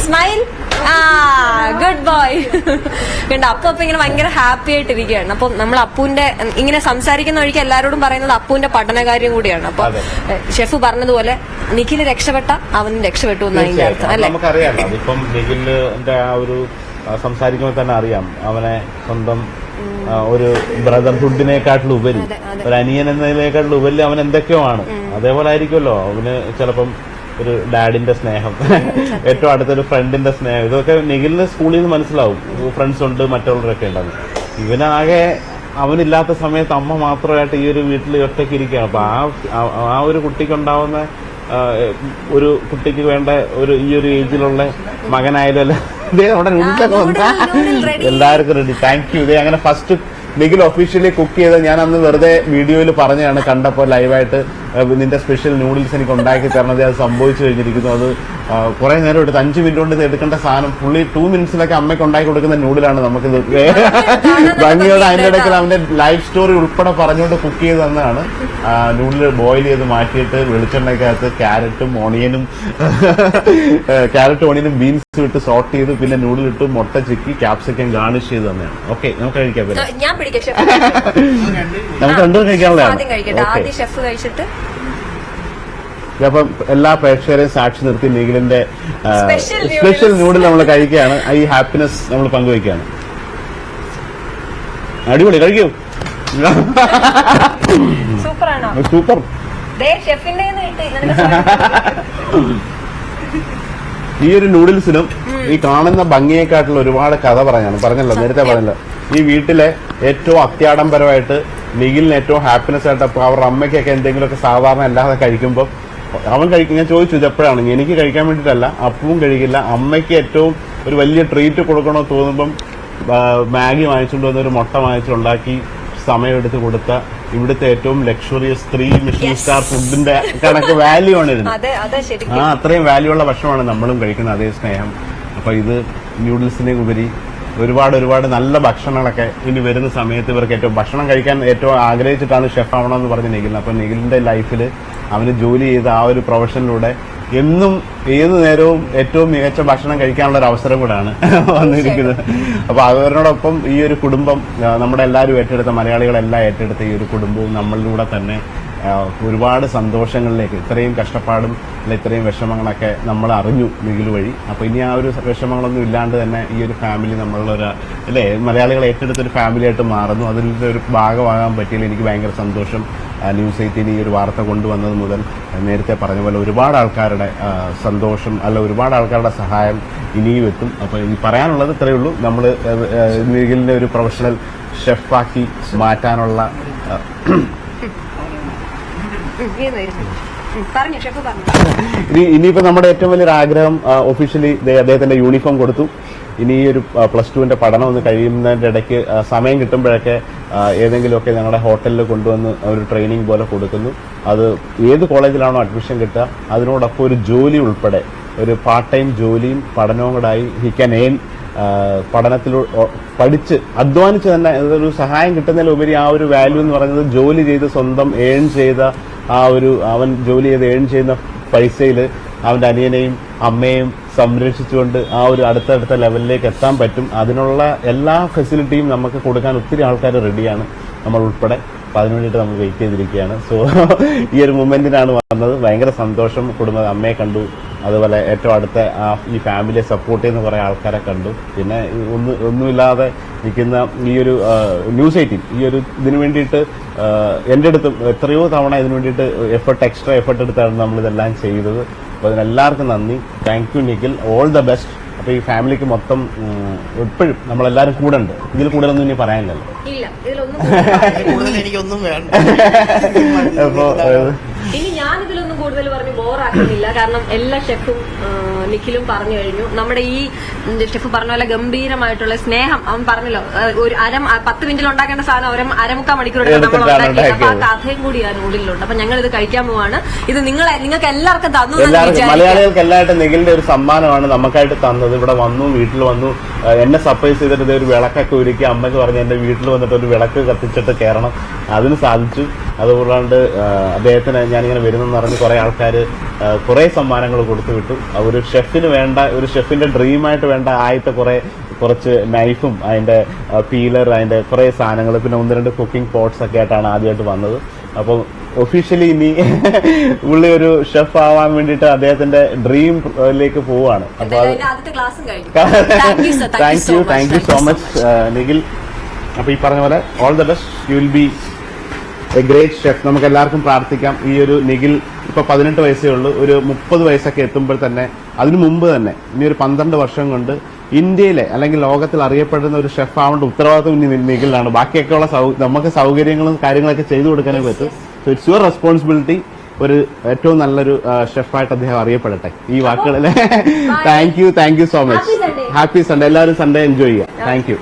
സ്മൈൽ. Good boy. കണ്ട അപ്പു ഇങ്ങനെ ഭയങ്കര ഹാപ്പി ആയിട്ടിരിക്കുകയാണ്. അപ്പൊ നമ്മൾ അപ്പുവിന്റെ ഇങ്ങനെ സംസാരിക്കുന്ന വഴിക്ക് എല്ലാരോടും പറയുന്നത് അപ്പുവിന്റെ പഠനകാര്യം കൂടിയാണ്. അപ്പൊ ഷെഫ് പറഞ്ഞതുപോലെ നിഖില് രക്ഷപ്പെട്ട അവനും രക്ഷപ്പെട്ടു എന്നാണ് അതിന്റെ അർത്ഥം അല്ലെ? നമുക്കറിയാം. അതിപ്പം നിഖിലിന്റെ ആ ഒരു സംസാരിക്കുമ്പോൾ തന്നെ അറിയാം അവനെ സ്വന്തം ഒരു ബ്രദർഹുഡിനെക്കാട്ടിലും ഉപരി, ഒരു അനിയൻ എന്നതിനേക്കാട്ടിലും ഉപരി അവൻ എന്തൊക്കെയോ ആണ്. അതേപോലെ ആയിരിക്കുമല്ലോ അവന് ചിലപ്പം ഒരു ഡാഡിന്റെ സ്നേഹം, ഏറ്റവും അടുത്തൊരു ഫ്രണ്ടിന്റെ സ്നേഹം. ഇതൊക്കെ നിഖിലിന് സ്കൂളിൽ നിന്ന് മനസ്സിലാവും. ഫ്രണ്ട്സ് ഉണ്ട്, മറ്റുള്ളവരൊക്കെ ഉണ്ടാവും. ഇവനാകെ അവനില്ലാത്ത സമയത്ത് അമ്മ മാത്രമായിട്ട് ഈ ഒരു വീട്ടിൽ ഒറ്റയ്ക്ക് ഇരിക്കുകയാണ്. അപ്പൊ ആ ഒരു കുട്ടിക്കുണ്ടാവുന്ന ഒരു കുട്ടിക്ക് വേണ്ട ഒരു ഈ ഒരു ഏജിലുള്ള മകനായാലും അവിടെ എല്ലാവർക്കും റെഡി. Thank you. ഇതേ അങ്ങനെ ഫസ്റ്റ് നിഖിൽ ഒഫീഷ്യലി കുക്ക് ചെയ്ത് ഞാൻ അന്ന് വെറുതെ വീഡിയോയിൽ പറഞ്ഞാണ്, കണ്ടപ്പോൾ ലൈവായിട്ട് നിന്റെ സ്പെഷ്യൽ നൂഡിൽസ് എനിക്ക് ഉണ്ടാക്കി തരണത്. അത് സംഭവിച്ചു കഴിഞ്ഞിരിക്കുന്നു. അത് കുറെ നേരം എടുത്ത് 5 മിനിറ്റ് കൊണ്ട് എടുക്കേണ്ട സാധനം പുള്ളി 2 മിനിറ്റ്സിലൊക്കെ അമ്മയ്ക്ക് ഉണ്ടാക്കി കൊടുക്കുന്ന നൂഡിലാണ് നമുക്കിത് ഭംഗിയോടെ. അതിന്റെ ഇടയ്ക്ക് അവന്റെ ലൈഫ് സ്റ്റോറി ഉൾപ്പെടെ പറഞ്ഞുകൊണ്ട് കുക്ക് ചെയ്ത് തന്നതാണ്. നൂഡിൽ ബോയിൽ ചെയ്ത് മാറ്റിയിട്ട് വെളിച്ചെണ്ണയ്ക്കകത്ത് ക്യാരറ്റും ഓണിയനും ബീൻസും ഇട്ട് സോട്ട് ചെയ്ത് പിന്നെ നൂഡിലിട്ട് മുട്ട ചിക്കി ക്യാപ്സിക്കം ഗാർണിഷ് ചെയ്ത് തന്നെയാണ്. ഓക്കെ, നമുക്ക് കഴിക്കാൻ പറ്റും. നമുക്ക് രണ്ടും കഴിക്കാനുള്ളതാണ്. അപ്പം എല്ലാ പ്രേക്ഷകരെയും സാക്ഷി നിർത്തി നിഖിലിന്റെ സ്പെഷ്യൽ നൂഡിൽ നമ്മൾ കഴിക്കുകയാണ്. ഈ ഹാപ്പിനെസ് നമ്മൾ പങ്കുവയ്ക്കുകയാണ്. അടിപൊളി, കഴിക്കൂ. സൂപ്പർ. ഈ ഒരു നൂഡിൽസിനും ഈ കാണുന്ന ഭംഗിയെക്കാട്ടിൽ ഒരുപാട് കഥ പറഞ്ഞല്ലോ, നേരത്തെ പറഞ്ഞല്ലോ. ഈ വീട്ടിലെ ഏറ്റവും അത്യാഡംബരമായിട്ട് നിഖിലിന് ഏറ്റവും ഹാപ്പിനെസ് ആയിട്ട് അപ്പൊ അവരുടെ അമ്മയ്ക്കൊക്കെ എന്തെങ്കിലുമൊക്കെ സാധാരണ അല്ലാതെ കഴിക്കുമ്പോൾ അവൻ കഴിക്കും. ഞാൻ ചോദിച്ചു ഇത് എപ്പോഴാണ്, എനിക്ക് കഴിക്കാൻ വേണ്ടിയിട്ടല്ല, അപ്പവും കഴിക്കില്ല. അമ്മയ്ക്ക് ഏറ്റവും ഒരു വലിയ ട്രീറ്റ് കൊടുക്കണമെന്ന് തോന്നുമ്പം മാഗി വാങ്ങിച്ചുകൊണ്ട് വന്ന് ഒരു മുട്ട വാങ്ങിച്ചുണ്ടാക്കി സമയമെടുത്ത് കൊടുത്ത ഇവിടുത്തെ ഏറ്റവും ലക്ഷറിയസ് 3 മിഷലിൻ സ്റ്റാർ ഫുഡിന്റെ കണക്ക് വാല്യൂ ആണ് ഇതിന്. അത്രയും വാല്യൂ ഉള്ള ഭക്ഷണമാണ് നമ്മളും കഴിക്കുന്നത്, അതേ സ്നേഹം. അപ്പൊ ഇത് ന്യൂഡിൽസിനെ ഉപരി ഒരുപാട് നല്ല ഭക്ഷണങ്ങളൊക്കെ ഇനി വരുന്ന സമയത്ത് ഇവർക്ക് ഏറ്റവും ഭക്ഷണം കഴിക്കാൻ ഏറ്റവും ആഗ്രഹിച്ചിട്ടാണ് ഷെഫ് ആവണമെന്ന് പറഞ്ഞ നിഖിലിന്. അപ്പൊ നിഖിലിന്റെ ലൈഫിൽ അവന് ജോലി ചെയ്ത ആ ഒരു പ്രൊഫഷനിലൂടെ എന്നും ഏതു നേരവും ഏറ്റവും മികച്ച ഭക്ഷണം കഴിക്കാനുള്ള ഒരു അവസരം കൂടാണ് വന്നിരിക്കുന്നത്. അപ്പൊ അവരോടൊപ്പം ഈ ഒരു കുടുംബം നമ്മുടെ എല്ലാവരും ഏറ്റെടുത്ത, മലയാളികളെല്ലാം ഏറ്റെടുത്ത ഈ ഒരു കുടുംബവും നമ്മളിലൂടെ തന്നെ ഒരുപാട് സന്തോഷങ്ങളിലേക്ക്, ഇത്രയും കഷ്ടപ്പാടും അല്ലെ ഇത്രയും വിഷമങ്ങളൊക്കെ നമ്മൾ അറിഞ്ഞു നിഖിൽ വഴി. അപ്പൊ ഇനി ആ ഒരു വിഷമങ്ങളൊന്നും ഇല്ലാണ്ട് തന്നെ ഈ ഒരു ഫാമിലി നമ്മളൊരു അല്ലെ മലയാളികൾ ഏറ്റെടുത്തൊരു ഫാമിലി ആയിട്ട് മാറുന്നു. അതിൻ്റെ ഒരു ഭാഗമാകാൻ പറ്റിയതിൽ എനിക്ക് ഭയങ്കര സന്തോഷം. ന്യൂസ് 18 ഈ ഒരു വാർത്ത കൊണ്ടുവന്നത് മുതൽ നേരത്തെ പറഞ്ഞ പോലെ ഒരുപാട് ആൾക്കാരുടെ സന്തോഷം അല്ല ഒരുപാട് ആൾക്കാരുടെ സഹായം ഇനിയും എത്തും. അപ്പൊ ഇനി പറയാനുള്ളത് ഇത്രയേ ഉള്ളൂ. നമ്മൾ നിഖിലിനെ ഒരു പ്രൊഫഷണൽ ഷെഫാക്കി മാറ്റാനുള്ള ഇനിയിപ്പോ നമ്മുടെ ഏറ്റവും വലിയൊരു ആഗ്രഹം ഒഫീഷ്യലി അദ്ദേഹത്തിന്റെ യൂണിഫോം കൊടുത്തു. ഇനി ഈ ഒരു +2 പഠനം ഒന്ന് കഴിയുന്നതിന്റെ ഇടയ്ക്ക് സമയം കിട്ടുമ്പോഴൊക്കെ ഏതെങ്കിലുമൊക്കെ ഞങ്ങളുടെ ഹോട്ടലിൽ കൊണ്ടുവന്ന് ഒരു ട്രെയിനിങ് പോലെ കൊടുക്കുന്നു. അത് ഏത് കോളേജിലാണോ അഡ്മിഷൻ കിട്ടുക അതിനോടൊപ്പം ഒരു ജോലി ഉൾപ്പെടെ ഒരു പാർട്ട് ടൈം ജോലിയും പഠനവും കൂടായി ഹി ക്യാൻ ഏൺ പഠനത്തിൽ പഠിച്ച് അധ്വാനിച്ച് തന്നെ ഒരു സഹായം കിട്ടുന്നതിലുപരി ആ ഒരു വാല്യൂ എന്ന് പറയുന്നത് ജോലി ചെയ്ത് സ്വന്തം ഏൺ ചെയ്ത ആ ഒരു അവൻ ജോലി ചെയ്ത് ഏൺ ചെയ്യുന്ന പൈസയിൽ അവന്റെ അനിയനെയും അമ്മയും സംരക്ഷിച്ചുകൊണ്ട് ആ ഒരു അടുത്തടുത്ത ലെവലിലേക്ക് എത്താൻ പറ്റും. അതിനുള്ള എല്ലാ ഫെസിലിറ്റിയും നമുക്ക് കൊടുക്കാൻ ഒത്തിരി ആൾക്കാർ റെഡിയാണ്, നമ്മൾ ഉൾപ്പെടെ. അപ്പൊ അതിനുവേണ്ടിയിട്ട് നമ്മൾ വെയിറ്റ് ചെയ്തിരിക്കുകയാണ്. സോ ഈ ഒരു മൊമെന്റിനാണ് വന്നത്. ഭയങ്കര സന്തോഷം. അമ്മയെ കണ്ടു, അതുപോലെ ഏറ്റവും അടുത്ത ഈ ഫാമിലിയെ സപ്പോർട്ട് ചെയ്യുന്ന കുറെ ആൾക്കാരെ കണ്ടു. പിന്നെ ഒന്നുമില്ലാതെ നിൽക്കുന്ന ഈ ഒരു ന്യൂസ് 18 ഈ ഒരു ഇതിനു വേണ്ടിയിട്ട് എൻ്റെ അടുത്തും എത്രയോ തവണ ഇതിനു വേണ്ടിയിട്ട് എക്സ്ട്രാ എഫർട്ട് എടുത്താണ് നമ്മളിതെല്ലാം ചെയ്തത്. അപ്പോൾ അതിനെല്ലാവർക്കും നന്ദി. Thank you Nikhil, all the best. അപ്പൊ ഈ ഫാമിലിക്ക് മൊത്തം എപ്പോഴും നമ്മളെല്ലാവരും കൂടെ ഉണ്ട്. ഇതിൽ കൂടുതലൊന്നും ഇനി പറയാനില്ലല്ലോ. കൂടുതൽ എനിക്കൊന്നും വേണ്ട. അപ്പോ ഇനി ഞാൻ ഇതിലൊന്നും കൂടുതൽ പറഞ്ഞ് ബോറാക്കുന്നില്ല. കാരണം എല്ലാ ഷെഫും നിഖിലും പറഞ്ഞു കഴിഞ്ഞു. നമ്മുടെ ഈ ഷെഫ് പറഞ്ഞ പോലെ ഗംഭീരമായിട്ടുള്ള സ്നേഹം അവൻ പറഞ്ഞല്ലോ, ഒരു 10 മിനിറ്റിൽ ഉണ്ടാക്കേണ്ട സാധനം അരമുക്കാൽ മണിക്കൂർ നമ്മൾ ഉണ്ടാക്കി. അപ്പൊ ആ കഥയും കൂടി ആ നൂഡിലുണ്ട്. അപ്പൊ ഞങ്ങൾ ഇത് കഴിക്കാൻ പോവാണ്. ഇത് നിങ്ങൾക്ക് എല്ലാവർക്കും തന്നു. മലയാളികൾക്ക് എല്ലായിട്ടും നിഖിലിന്റെ ഒരു സമ്മാനമാണ് നമുക്കായിട്ട് തന്നത്. ഇവിടെ വന്നു, വീട്ടിൽ വന്നു, എന്നെ സർപ്രൈസ് ചെയ്തിട്ട് ഒരു വിളക്കൊക്കെ ഒരുക്കി. അമ്മയ്ക്ക് പറഞ്ഞ് എന്റെ വീട്ടിൽ വന്നിട്ട് ഒരു വിളക്ക് കത്തിച്ചിട്ട് കയറണം. അതിന് സാധിച്ചു. അതുകൂടാണ്ട് അദ്ദേഹത്തിന് ഞാനിങ്ങനെ വരുന്നെന്ന് പറഞ്ഞ് കുറെ ആൾക്കാർ കുറെ സമ്മാനങ്ങൾ കൊടുത്തു വിട്ടു. ഒരു ഷെഫിന് വേണ്ട, ഒരു ഷെഫിന്റെ ഡ്രീമായിട്ട് വേണ്ട ആദ്യത്തെ കുറച്ച് നൈഫും അതിന്റെ പീലർ, അതിന്റെ കുറെ സാധനങ്ങൾ, പിന്നെ 1-2 കുക്കിംഗ് പോട്ട്സ് ഒക്കെ ആയിട്ടാണ് ആദ്യമായിട്ട് വന്നത്. അപ്പം ഒഫീഷ്യലി ഇനി പുള്ളി ഒരു ഷെഫ് ആവാൻ വേണ്ടിയിട്ട് അദ്ദേഹത്തിന്റെ ഡ്രീമിലേക്ക് പോവാണ്. അപ്പൊ thank you so much Nikhil. അപ്പൊ ഈ പറഞ്ഞ പോലെ all the best. You will be A great chef. നമുക്ക് എല്ലാവർക്കും പ്രാർത്ഥിക്കാം. ഈ ഒരു നിഖിൽ ഇപ്പൊ 18 വയസ്സേ ഉള്ളൂ. ഒരു 30 വയസ്സൊക്കെ എത്തുമ്പോൾ തന്നെ, അതിനു മുമ്പ് തന്നെ ഇനി ഒരു 12 വർഷം കൊണ്ട് ഇന്ത്യയിലെ അല്ലെങ്കിൽ ലോകത്തിൽ അറിയപ്പെടുന്ന ഒരു ഷെഫ് ആവേണ്ട ഉത്തരവാദിത്വം ഇനി നിഖിലാണ്. ബാക്കിയൊക്കെയുള്ള നമുക്ക് സൗകര്യങ്ങളും കാര്യങ്ങളൊക്കെ ചെയ്തു കൊടുക്കാനേ പറ്റും. So it's your responsibility. ഒരു ഏറ്റവും നല്ലൊരു ഷെഫായിട്ട് അദ്ദേഹം അറിയപ്പെടട്ടെ. ഈ വാക്കുകളിൽ thank you so much. Happy Sunday. എല്ലാവരും സൺഡേ എൻജോയ് ചെയ്യാം. Thank you.